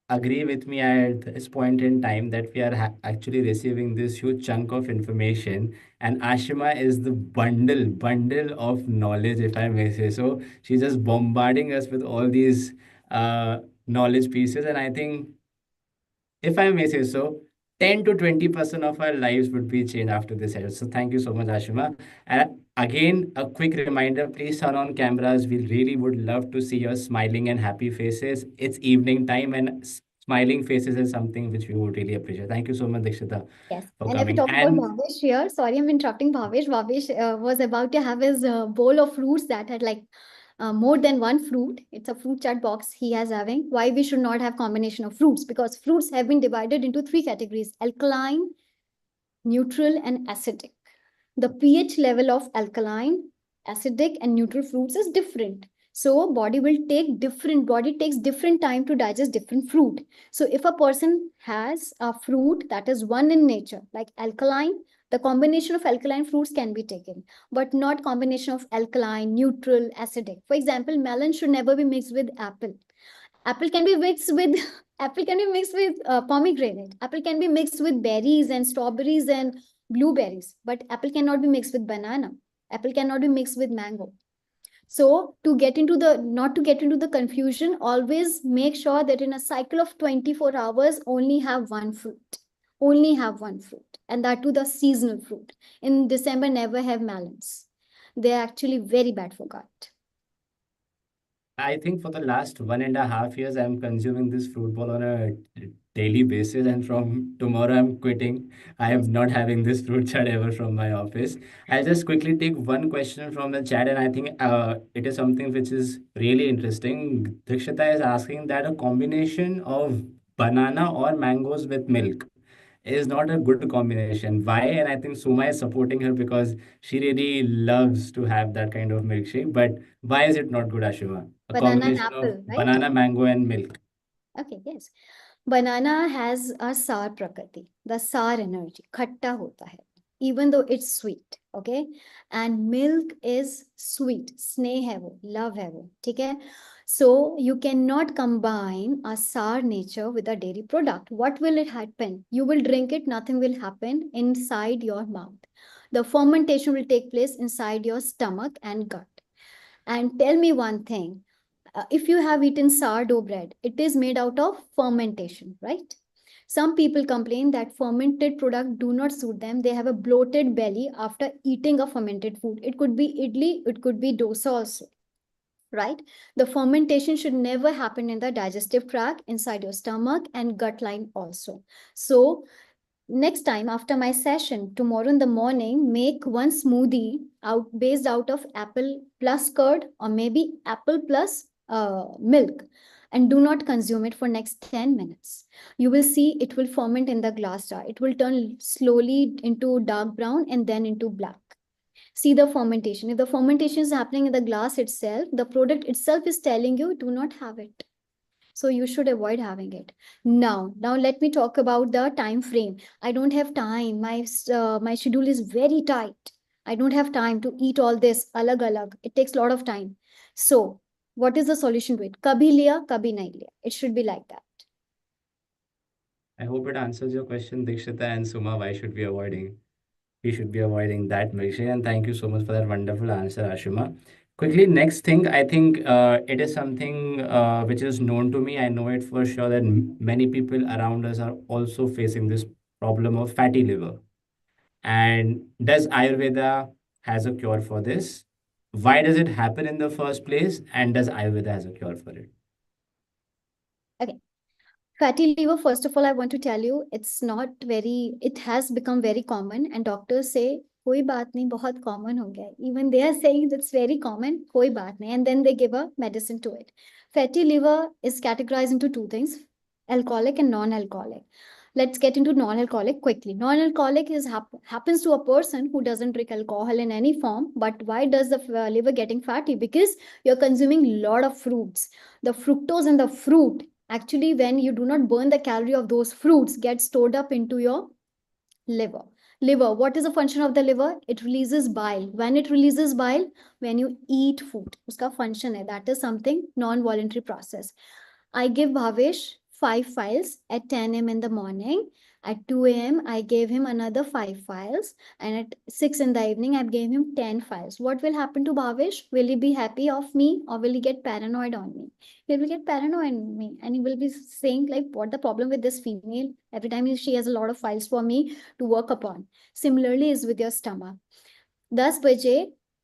Speaker 1: agree with me at this point in time that we are actually receiving this huge chunk of information, and Ashima is the bundle of knowledge, if I may say so. She's just bombarding us with all these knowledge pieces, and I think, if I may say so, 10 to 20% of our lives would be changed after this session. So thank you so much, Ashima. And again, a quick reminder, please turn on cameras. We really would love to see your smiling and happy faces. It's evening time, and smiling faces is something which we would really appreciate. Thank you so much, Dikshita,
Speaker 2: Yes.
Speaker 1: for
Speaker 2: And if we
Speaker 1: coming.
Speaker 2: talk about
Speaker 1: And
Speaker 2: Bhavesh here, sorry, I'm interrupting Bhavesh. Bhavesh was about to have his bowl of fruits that had like more than one fruit. It's a fruit chart box he has having. Why we should not have combination of fruits? Because fruits have been divided into three categories: alkaline, neutral, and acidic. The pH level of alkaline, acidic, and neutral fruits is different. So body takes different time to digest different fruit. So if a person has a fruit that is one in nature, like alkaline, the combination of alkaline fruits can be taken, but not combination of alkaline, neutral, acidic. For example, melon should never be mixed with apple. Apple can be mixed with apple can be mixed with pomegranate. Apple can be mixed with berries and strawberries and blueberries, but apple cannot be mixed with banana. Apple cannot be mixed with mango. So to get into the not to get into the confusion, always make sure that in a cycle of 24 hours, only have one fruit. Only have one fruit, and that too the seasonal fruit. In December, never have melons. They're actually very bad for gut.
Speaker 1: I think for the last 1.5 years, I'm consuming this fruit ball on a daily basis, and from tomorrow, I'm quitting. I
Speaker 2: Yes.
Speaker 1: am not having this fruit chat ever from my office. I'll just quickly take one question from the chat, and I think it is something which is really interesting. Dikshita is asking that a combination of banana or mangoes with milk is not a good combination. Why? And I think Suma is supporting her because she really loves to have that kind of milkshake. But why is it not good, Ashima? A
Speaker 2: Banana and
Speaker 1: combination of
Speaker 2: apple, right?
Speaker 1: banana, mango, and milk.
Speaker 2: Okay, yes. Banana has a sour prakriti, the sour energy, khatta hota hai, even though it's sweet, okay? And milk is sweet, sneh hai wo, love hai wo, theek hai? So you cannot combine a sour nature with a dairy product. What will it happen? You will drink it, nothing will happen inside your mouth. The fermentation will take place inside your stomach and gut. And tell me one thing, if you have eaten sourdough bread, it is made out of fermentation, right? Some people complain that fermented products do not suit them. They have a bloated belly after eating a fermented food. It could be idli, it could be dosa also, right? The fermentation should never happen in the digestive tract, inside your stomach and gut line also. So next time after my session, tomorrow in the morning, make one smoothie based out of apple plus curd or maybe apple plus milk, and do not consume it for next 10 minutes. You will see it will ferment in the glass jar. It will turn slowly into dark brown and then into black. See the fermentation. If the fermentation is happening in the glass itself, the product itself is telling you do not have it. So you should avoid having it. Now let me talk about the time frame. I don't have time. My schedule is very tight. I don't have time to eat all this alag alag. It takes a lot of time. So what is the solution to it? Kabhi liya, kabhi nahi liya. It should be like that.
Speaker 1: I hope it answers your question, Dikshita and Suma. Why should we avoiding? We should be avoiding that milkshake. And thank you so much for that wonderful answer, Ashima. Quickly, next thing, I think it is something which is known to me. I know it for sure that many people around us are also facing this problem of fatty liver. And does Ayurveda has a cure for this? Why does it happen in the first place? And does Ayurveda has a cure for it?
Speaker 2: Okay. Fatty liver, first of all, I want to tell you, it has become very common, and doctors say, koi baat nahi, bahut common ho gaya. Even they are saying it's very common, koi baat nahi, and then they give a medicine to it. Fatty liver is categorized into two things, alcoholic and non-alcoholic. Let's get into non-alcoholic quickly. Non-alcoholic happens to a person who doesn't drink alcohol in any form, but why does the liver getting fatty? Because you're consuming a lot of fruits. The fructose in the fruit Actually, when you do not burn the calorie of those fruits, get stored up into your liver. Liver, what is the function of the liver? It releases bile. When it releases bile, when you eat food, uska function hai. That is something non-voluntary process. I give Bhavesh 5 files at 10 a.m. in the morning. At 2 a.m., I gave him another 5 files. And at 6 in the evening, I gave him 10 files. What will happen to Bhavesh? Will he be happy of me or will he get paranoid on me? He will get paranoid on me and he will be saying, like, what the problem with this female? Every time she has a lot of files for me to work upon. Similarly is with your stomach. 10 बजे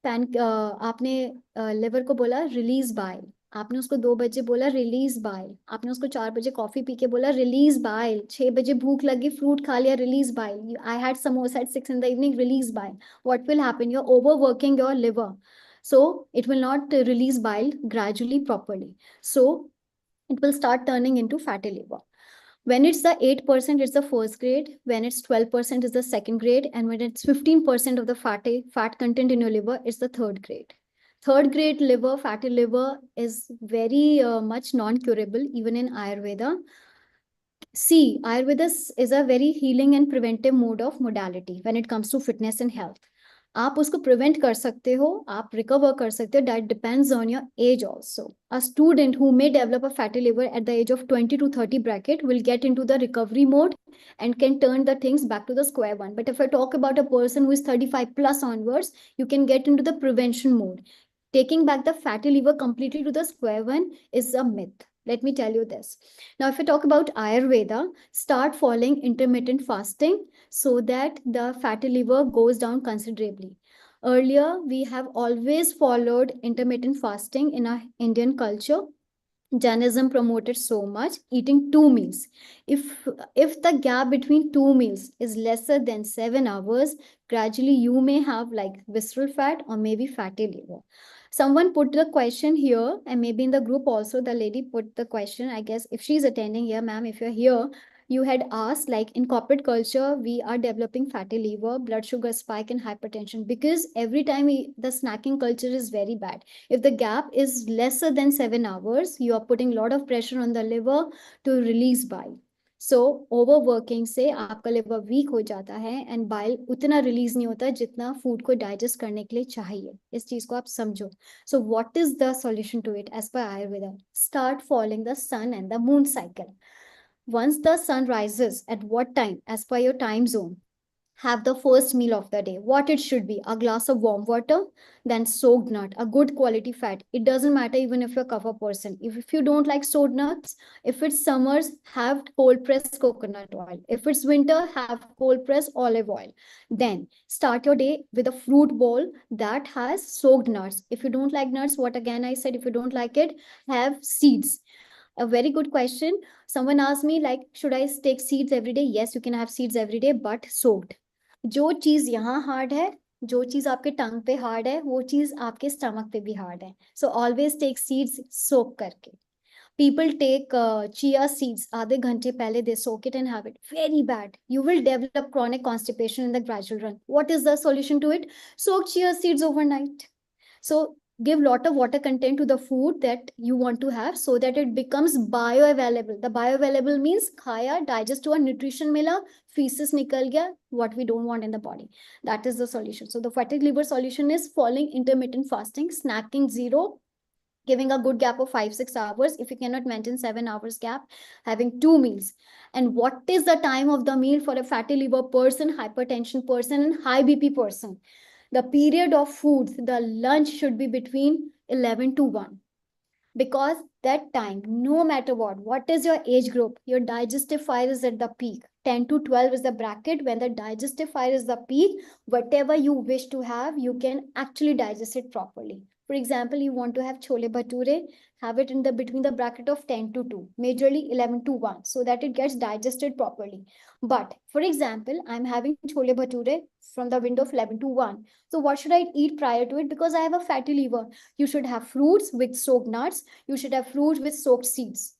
Speaker 2: आपने liver को बोला release bile, आपने उसको 2 बजे बोला release bile, आपने उसको 4 बजे कॉफी पी के बोला रिलीज बाइल, 6 बजे भूख लगी फ्रूट खा लिया release bile, I had samosa at 6 in the evening release bile. What will happen? You are overworking your liver, so it will not release bile gradually properly, so it will start turning into fatty liver. When it's the 8%, it's the first grade. When it's 12%, it's the second grade. And when it's 15% of the fat content in your liver, it's the third grade. Third grade liver, fatty liver, is very much non-curable, even in Ayurveda. See, Ayurveda is a very healing and preventive mode of modality when it comes to fitness and health. आप उसको prevent कर सकते हो, आप recover कर सकते हो. That depends on your age also. A student who may develop a fatty liver at the age of 20 to 30 bracket will get into the recovery mode and can turn the things back to the square one. But if I talk about a person who is 35 plus onwards, you can get into the prevention mode. Taking back the fatty liver completely to the square one is a myth. Let me tell you this. Now, if we talk about Ayurveda, start following intermittent fasting so that the fatty liver goes down considerably. Earlier, we have always followed intermittent fasting in our Indian culture. Jainism promoted so much eating 2 meals. If the gap between 2 meals is lesser than 7 hours, gradually you may have like visceral fat or maybe fatty liver. Someone put the question here, and maybe in the group also, the lady put the question. I guess if she's attending here, ma'am, if you're here, you had asked, like, in corporate culture, we are developing fatty liver, blood sugar spike, and hypertension because every time the snacking culture is very bad. If the gap is lesser than 7 hours, you are putting a lot of pressure on the liver to release bile. So overworking से आपका liver week हो जाता है and bile उतना release नहीं होता जितना food को डाइजेस्ट करने के लिए चाहिए. इस चीज को आप समझो. So what is the solution to it as per Ayurveda? Start following the sun and the moon cycle. Once the sun rises, at what time, as per your time zone, have the first meal of the day. What it should be: a glass of warm water, then soaked nut, a good quality fat. It doesn't matter even if you're a cover person. If you don't like soaked nuts, if it's summers, have cold pressed coconut oil. If it's winter, have cold pressed olive oil. Then start your day with a fruit bowl that has soaked nuts. If you don't like nuts, what again I said, if you don't like it, have seeds. A very good question. Someone asked me, like, should I take seeds every day? Yes, you can have seeds every day, but soaked. जो चीज यहाँ hard है, जो चीज आपके टंग पे hard है, वो चीज आपके स्टमक पे भी हार्ड है. सो ऑलवेज टेक सीड्स सोक करके. People take chia seeds आधे घंटे पहले, they soak it and have it. Very bad. You will develop chronic constipation in the gradual run. What is the solution to it? Soak chia seeds overnight. So give lot of water content to the food that you want to have so that it becomes bioavailable. The bioavailable means khaya, digest हुआ, nutrition मिला, feces निकल गया, what we don't want in the body. That is the solution. So the fatty liver solution is following intermittent fasting, snacking 0, giving a good gap of 5-6 hours. If you cannot maintain 7 hours gap, having 2 meals. And what is the time of the meal for a fatty liver person, hypertension person, and high BP person? The period of food, the lunch should be between 11 to 1. Because that time, no matter what is your age group, your digestive fire is at the peak. 10 to 12 is the bracket when the digestive fire is the peak. Whatever you wish to have, you can actually digest it properly. For example, you want to have chole bhature, have it in the between the bracket of 10 to 2, majorly 11 to 1, so that it gets digested properly. But for example, I'm having chole bhature from the window of 11 to 1. So what should I eat prior to it? Because I have a fatty liver. You should have fruits with soaked nuts. You should have fruits with soaked seeds.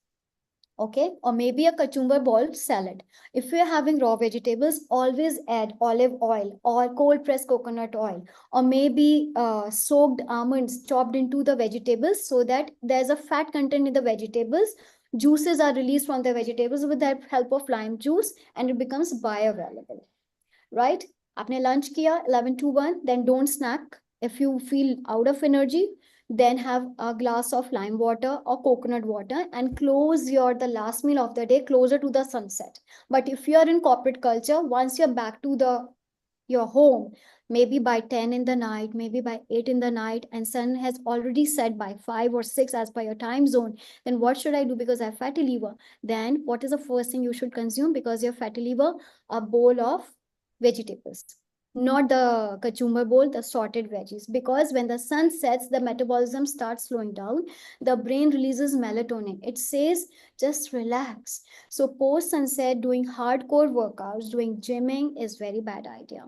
Speaker 2: Okay, or maybe a cucumber ball salad. If you're having raw vegetables, always add olive oil or cold pressed coconut oil, or maybe soaked almonds chopped into the vegetables so that there's a fat content in the vegetables. Juices are released from the vegetables with the help of lime juice, and it becomes bioavailable, right? आपने lunch किया 11 to 1, then don't snack. If you feel out of energy, then have a glass of lime water or coconut water and close the last meal of the day closer to the sunset. But if you are in corporate culture, once you're back to your home, maybe by 10 in the night, maybe by 8 in the night, and sun has already set by 5 or 6 as per your time zone, then what should I do because I have fatty liver? Then what is the first thing you should consume because your fatty liver? A bowl of vegetables, not the kachumber bowl, the sorted veggies. Because when the sun sets, the metabolism starts slowing down. The brain releases melatonin. It says, just relax. So post sunset, doing hardcore workouts, doing gymming is very bad idea.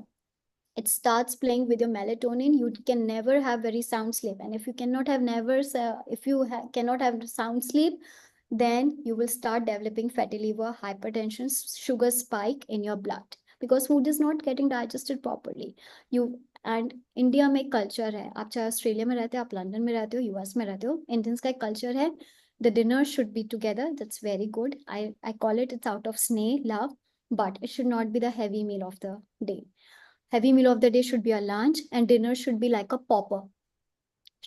Speaker 2: It starts playing with your melatonin. You can never have very sound sleep. And if you cannot have cannot have sound sleep, then you will start developing fatty liver, hypertension, sugar spike in your blood because food is not getting digested properly. You and India में culture है. आप चाहे Australia में रहते हो, आप London में रहते हो, यूएस में रहते हो, इंडियंस का एक culture है. The dinner should be together. That's very good. I call it's out of sneh, love, but it should not be the heavy meal of the day. Heavy meal of the day should be a lunch, and dinner should be like a popper.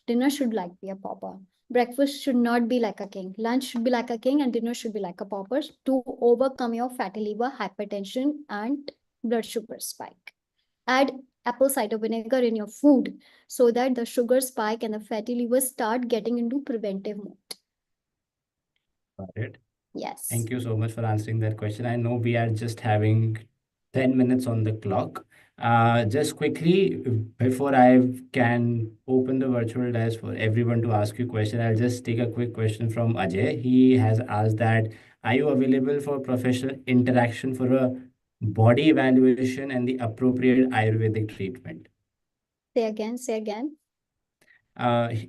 Speaker 2: Dinner should be a popper. Breakfast should not be like a king. Lunch should be like a king, and dinner should be like a popper to overcome your fatty liver, hypertension, and blood sugar spike. Add apple cider vinegar in your food so that the sugar spike and the fatty liver start getting into preventive mode.
Speaker 1: Got it.
Speaker 2: Yes.
Speaker 1: Thank you so much for answering that question. I know we are just having 10 minutes on the clock. Just quickly, before I can open the virtual desk for everyone to ask you question, I'll just take a quick question from Ajay. He has asked that, are you available for professional interaction for a body evaluation and the appropriate Ayurvedic treatment?
Speaker 2: Say again, say again.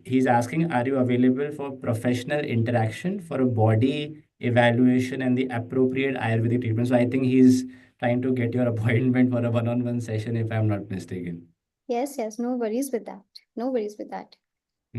Speaker 1: He's asking, are you available for professional interaction for a body evaluation and the appropriate Ayurvedic treatment? So I think he's trying to get your appointment for a one-on-one session, if I'm not mistaken.
Speaker 2: Yes, no worries with that. No worries with that.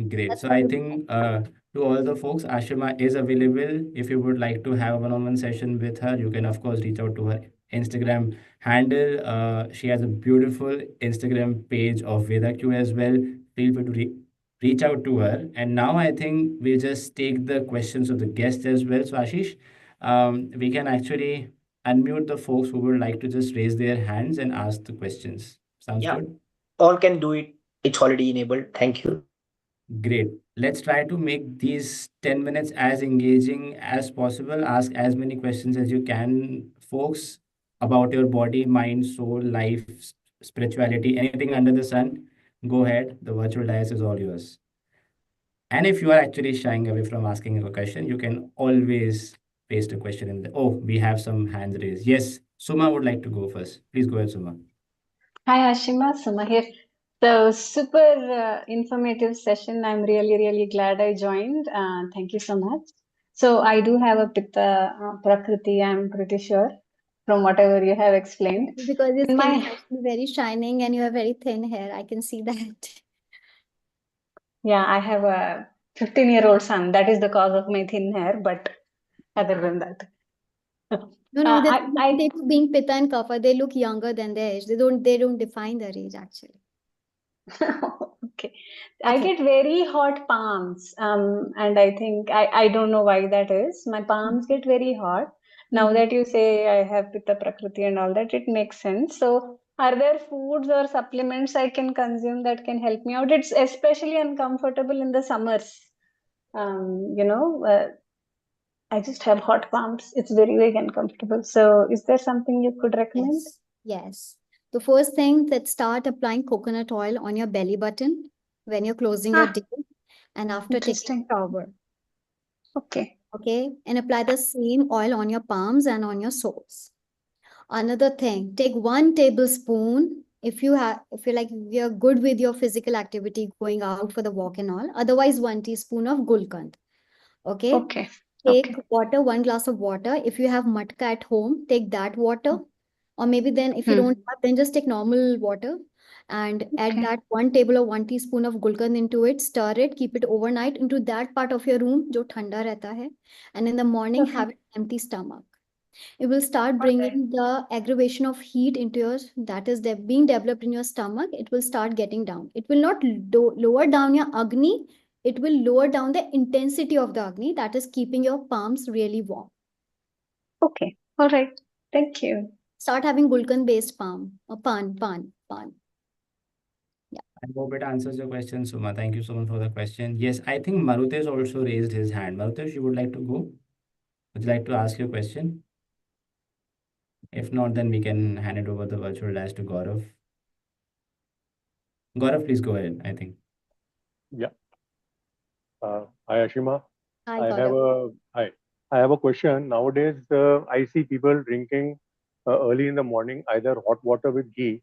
Speaker 1: Great.
Speaker 2: That's
Speaker 1: So
Speaker 2: how
Speaker 1: I
Speaker 2: you
Speaker 1: think to all the folks, Ashima is available. If you would like to have a one-on-one session with her, you can of course reach out to her Instagram handle. She has a beautiful Instagram page of VedaQ as well. Feel free to reach out to her. And now I think we just take the questions of the guests as well. So Ashish, we can actually unmute the folks who would like to just raise their hands and ask the questions. Sounds
Speaker 3: Yeah,
Speaker 1: good?
Speaker 3: all can do it. It's already enabled. Thank you.
Speaker 1: Great. Let's try to make these 10 minutes as engaging as possible. Ask as many questions as you can, folks, about your body, mind, soul, life, spirituality, anything under the sun. Go ahead. The virtual dais is all yours. And if you are actually shying away from asking a question, you can always paste a question in the. Oh, we have some hands raised. Yes, Suma would like to go first. Please go ahead, Suma.
Speaker 4: Hi, Ashima, Suma here. So, super informative session. I'm really glad I joined. Thank you so much. So, I do have a Pitta Prakriti, I'm pretty sure, from whatever you have explained.
Speaker 2: because your
Speaker 4: In
Speaker 2: skin is
Speaker 4: my,
Speaker 2: actually very shining and you have very thin hair. I can see that.
Speaker 4: yeah, I have a 15-year-old son. That is the cause of my thin hair, but other than that.
Speaker 2: No, that's
Speaker 4: I,
Speaker 2: not
Speaker 4: I
Speaker 2: they being Pitta and Kapha. They look younger than their age. They don't define their age actually.
Speaker 4: Okay. I
Speaker 2: Okay.
Speaker 4: get very hot palms. And I think I don't know why that is. My palms get very hot. Now
Speaker 2: Mhm.
Speaker 4: that you say I have Pitta Prakriti and all that, it makes sense. So, are there foods or supplements I can consume that can help me out? It's especially uncomfortable in the summers. Um, you know, uh, I just have hot palms. It's very uncomfortable. So, is there something you could recommend?
Speaker 2: Yes. The first thing that start applying coconut oil on your belly button when you're closing your
Speaker 4: Ah,
Speaker 2: day and after taking
Speaker 4: interesting.
Speaker 2: a shower.
Speaker 4: Okay.
Speaker 2: Okay. And apply the same oil on your palms and on your soles. Another thing, take 1 tablespoon if you're good with your physical activity, going out for the walk and all. Otherwise, 1 teaspoon of gulkand. Okay.
Speaker 4: Okay.
Speaker 2: Take
Speaker 4: Okay.
Speaker 2: water, 1 glass of water. If you have matka at home, take that water. Or maybe then if you
Speaker 4: Hmm.
Speaker 2: don't have, then just take normal water. and add
Speaker 4: Okay.
Speaker 2: that 1 table or 1 teaspoon of gulkan into it, stir it, keep it overnight into that part of your room जो ठंडा रहता है, and in the morning
Speaker 4: Okay.
Speaker 2: have an empty stomach. It will start
Speaker 4: All right.
Speaker 2: bringing the aggravation of heat into your, that is being developed in your stomach. It will start getting down. It will not lower down your Agni. It will lower down the intensity of the Agni, that is keeping your palms really warm.
Speaker 4: Okay. All right. Thank you.
Speaker 2: Start having Gulkan based palm or pan. Yeah.
Speaker 1: I hope it answers your question, Suma. Thank you so much for the question. Yes, I think Marutesh also raised his hand. Marutesh, you would like to go? Would you like to ask your question? If not, then we can hand it over the virtual dash to Gaurav. Gaurav, please go ahead, I think.
Speaker 5: Yeah. Hi, Ashima.
Speaker 2: Hi,
Speaker 5: I have
Speaker 2: Gaurav.
Speaker 5: I have a question. Nowadays, I see people drinking early in the morning either hot water with ghee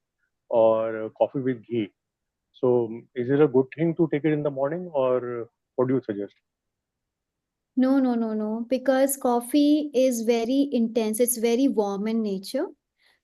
Speaker 5: or coffee with ghee. So, is it a good thing to take it in the morning, or what do you suggest?
Speaker 2: No, because coffee is very intense. It's very warm in nature,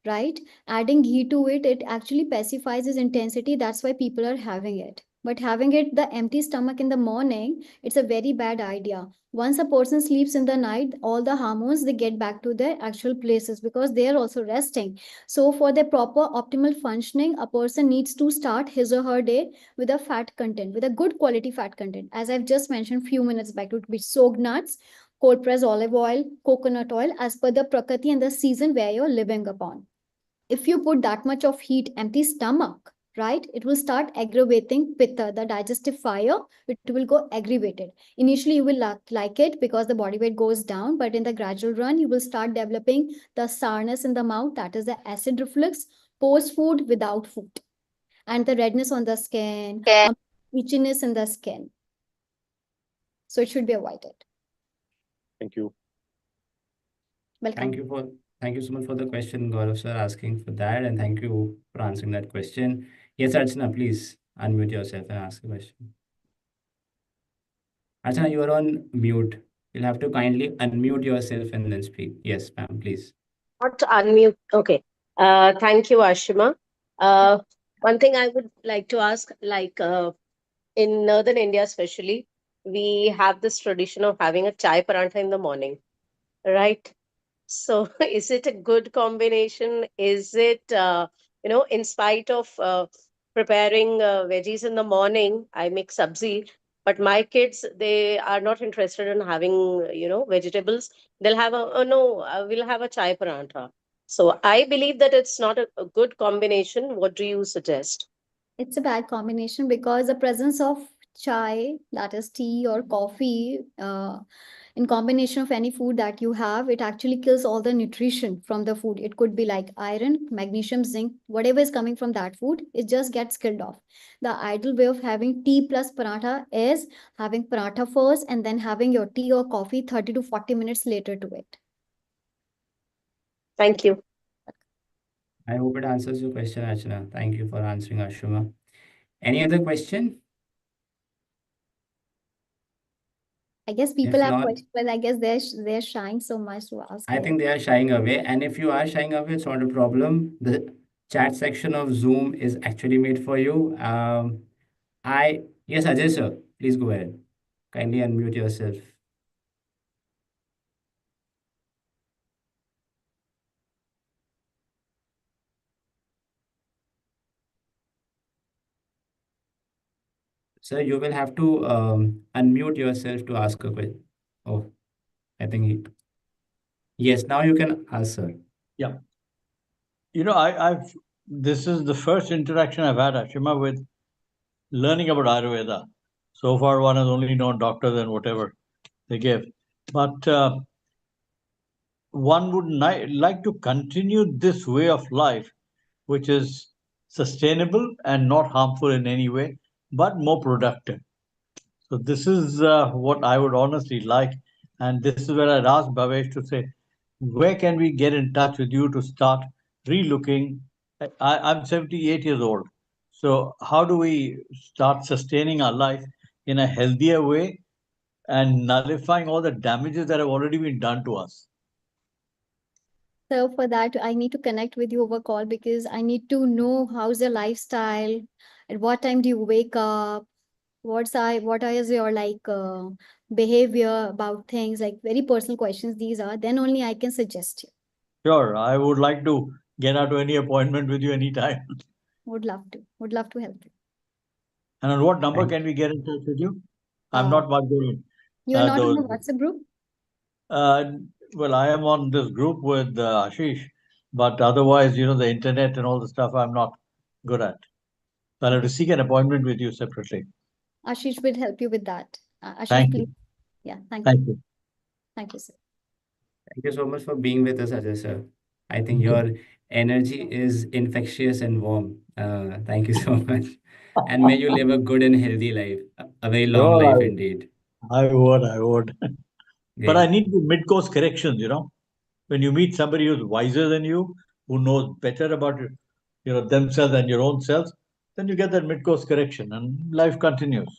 Speaker 2: right? Adding ghee to it, it actually pacifies its intensity. That's why people are having it. But having it the empty stomach in the morning, it's a very bad idea. Once a person sleeps in the night, all the hormones they get back to their actual places because they are also resting. So for the proper optimal functioning, a person needs to start his or her day with a fat content, with a good quality fat content. As I've just mentioned few minutes back, it would be soaked nuts, cold pressed olive oil, coconut oil, as per the prakriti and the season where you're living upon. If you put that much of heat, empty stomach, right, it will start aggravating pitta, the digestive fire. It will go aggravated. Initially, you will like it because the body weight goes down, but in the gradual run, you will start developing the sourness in the mouth, that is the acid reflux, post food without food, and the redness on the skin, itchiness in the skin. So it should be avoided.
Speaker 5: Thank you.
Speaker 2: Welcome.
Speaker 1: Thank you so much for the question, Gaurav sir, asking for that, and thank you for answering that question. Yes, Archana, please unmute yourself and ask a question. Archana, you are on mute. You'll have to kindly unmute yourself and then speak. Yes, ma'am, please.
Speaker 6: Not to unmute. Okay. Thank you, Ashima. One thing I would like to ask, like in northern India, especially, we have this tradition of having a chai parantha in the morning, right? So, is it a good combination? Is it, in spite of preparing veggies in the morning, I make sabzi, but my kids, they are not interested in having, vegetables. They'll have no, we'll have a chai parantha. So, I believe that it's not a good combination. What do you suggest?
Speaker 2: It's a bad combination because the presence of chai, that is tea or coffee, in combination of any food that you have, it actually kills all the nutrition from the food. It could be like iron, magnesium, zinc, whatever is coming from that food, it just gets killed off. The ideal way of having tea plus paratha is having paratha first and then having your tea or coffee 30 to 40 minutes later to it.
Speaker 6: Thank you.
Speaker 1: I hope it answers your question, Archana. Thank you for answering, Ashuma. Any other question?
Speaker 2: I guess people
Speaker 1: If
Speaker 2: have
Speaker 1: not,
Speaker 2: questions, but I guess they're shying so much to ask
Speaker 1: I
Speaker 2: it.
Speaker 1: think they are shying away. And if you are shying away, it's not a problem. The chat section of Zoom is actually made for you. Yes, Ajay sir, please go ahead. Kindly unmute yourself. Sir, you will have to unmute yourself to ask a question. Oh, I think yes, now you can ask, sir.
Speaker 7: Yeah. I've this is the first interaction I've had, Ashima, with learning about Ayurveda. So far, one has only known doctors and whatever they give. But one would like to continue this way of life, which is sustainable and not harmful in any way, but more productive. So this is what I would honestly like. And this is where I'd ask Bhavesh to say, where can we get in touch with you to start relooking? I'm 78 years old. So how do we start sustaining our life in a healthier way and nullifying all the damages that have already been done to us?
Speaker 2: So for that, I need to connect with you over call because I need to know how's your lifestyle, at what time do you wake up, what is your behavior about things, like very personal questions these are, then only I can suggest you.
Speaker 7: Sure, I would like to get out to any appointment with you anytime.
Speaker 2: Would love to help you.
Speaker 7: And on what number
Speaker 1: Thank
Speaker 7: can we get in touch with you? I'm
Speaker 2: Uh,
Speaker 7: not much good
Speaker 2: you are
Speaker 7: at
Speaker 2: not on
Speaker 7: those.
Speaker 2: the WhatsApp group?
Speaker 7: Uh, well, I am on this group with Ashish, but otherwise, the internet and all the stuff I'm not good at. So I'll have to
Speaker 2: Okay.
Speaker 7: seek an appointment with you separately.
Speaker 2: Ashish will help you with that. Ashish,
Speaker 7: Thank you.
Speaker 2: please. Yeah, thank you.
Speaker 7: Thank you.
Speaker 2: Thank you, sir.
Speaker 1: Thank you so much for being with us, Ajay sir. I think your energy is infectious and warm. Thank you so much. And may you live a good and healthy life, a very long life
Speaker 7: Sure,
Speaker 1: indeed.
Speaker 7: I would. But I
Speaker 1: Great.
Speaker 7: need the mid-course corrections. When you meet somebody who's wiser than you, who knows better about themselves and your own selves, then you get that mid-course correction and life continues.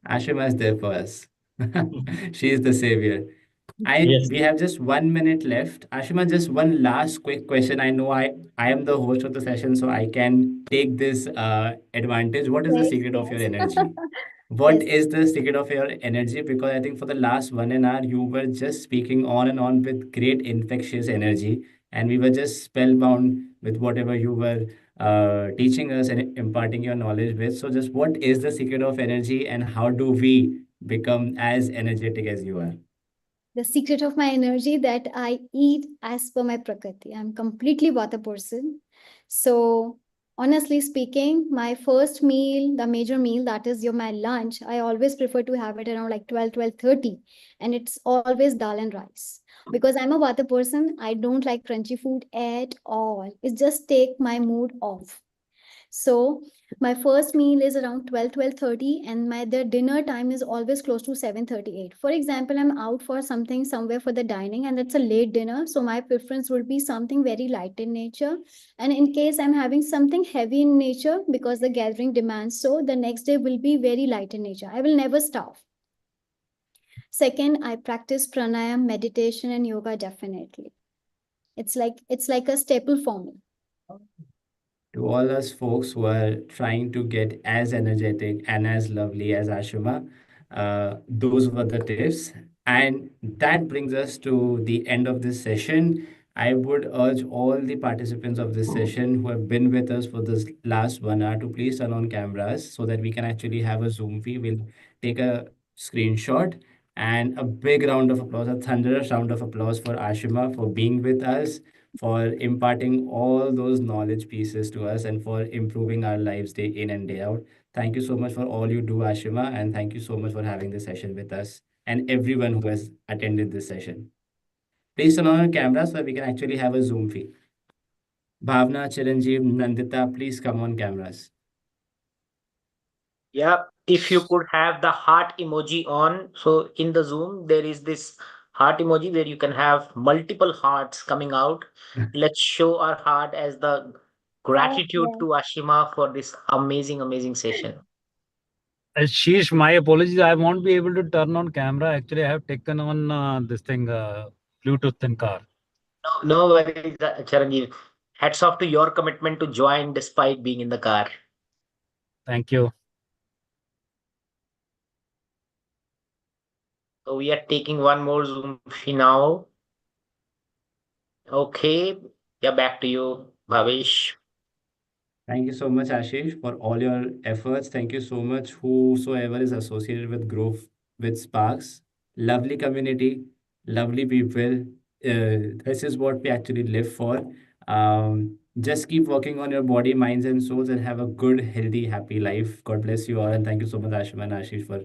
Speaker 1: Ashima is there for us. She is the savior.
Speaker 7: Yes.
Speaker 1: We have just 1 minute left. Ashima, just one last quick question. I know I am the host of the session, so I can take this advantage. What is the
Speaker 2: Yes,
Speaker 1: secret of your
Speaker 2: yes.
Speaker 1: energy? What
Speaker 2: Yes.
Speaker 1: is the secret of your energy? Because I think for the last 1 hour, you were just speaking on and on with great infectious energy, and we were just spellbound with whatever you were teaching us and imparting your knowledge with. So, just what is the secret of energy, and how do we become as energetic as you are?
Speaker 2: The secret of my energy that I eat as per my prakriti. I'm completely vata person. So honestly speaking, my first meal, the major meal, that is my lunch, I always prefer to have it around like 12:30, and it's always dal and rice. Because I'm a vata person, I don't like crunchy food at all. It just take my mood off. So my first meal is around 12:30, and my the dinner time is always close to 7:38. For example, I'm out for something somewhere for the dining and it's a late dinner, so my preference would be something very light in nature. And in case I'm having something heavy in nature because the gathering demands so, the next day will be very light in nature. I will never starve. Second, I practice pranayam, meditation, and yoga definitely. It's like a staple for me.
Speaker 1: To all us folks who are trying to get as energetic and as lovely as Ashima, those were the tips. And that brings us to the end of this session. I would urge all the participants of this session who have been with us for this last 1 hour to please turn on cameras so that we can actually have a Zoom feed. We'll take a screenshot and a big round of applause, a thunderous round of applause for Ashima for being with us, for imparting all those knowledge pieces to us, and for improving our lives day in and day out. Thank you so much for all you do, Ashima, and thank you so much for having this session with us and everyone who has attended this session. Please turn on your camera so that we can actually have a Zoom feed. Bhavna, Chiranjeev, Nandita, please come on cameras.
Speaker 3: Yeah, if you could have the heart emoji on. So in the Zoom, there is this heart emoji where you can have multiple hearts coming out. Let's show our heart as the
Speaker 2: Oh,
Speaker 3: gratitude
Speaker 2: yeah.
Speaker 3: to Ashima for this amazing, amazing session.
Speaker 8: Sheesh, my apologies. I won't be able to turn on camera. Actually, I have taken on this thing, Bluetooth in car.
Speaker 3: No, no worries, Charanjeev. Hats off to your commitment to join despite being in the car.
Speaker 8: Thank you.
Speaker 3: So we are taking one more Zoom fee now. Okay. Yeah, back to you, Bhavesh.
Speaker 1: Thank you so much, Ashish, for all your efforts. Thank you so much, whosoever is associated with Growth with Sparkz. Lovely community, lovely people. This is what we actually live for. Just keep working on your body, minds, and souls, and have a good, healthy, happy life. God bless you all, and thank you so much, Ashima and Ashish, for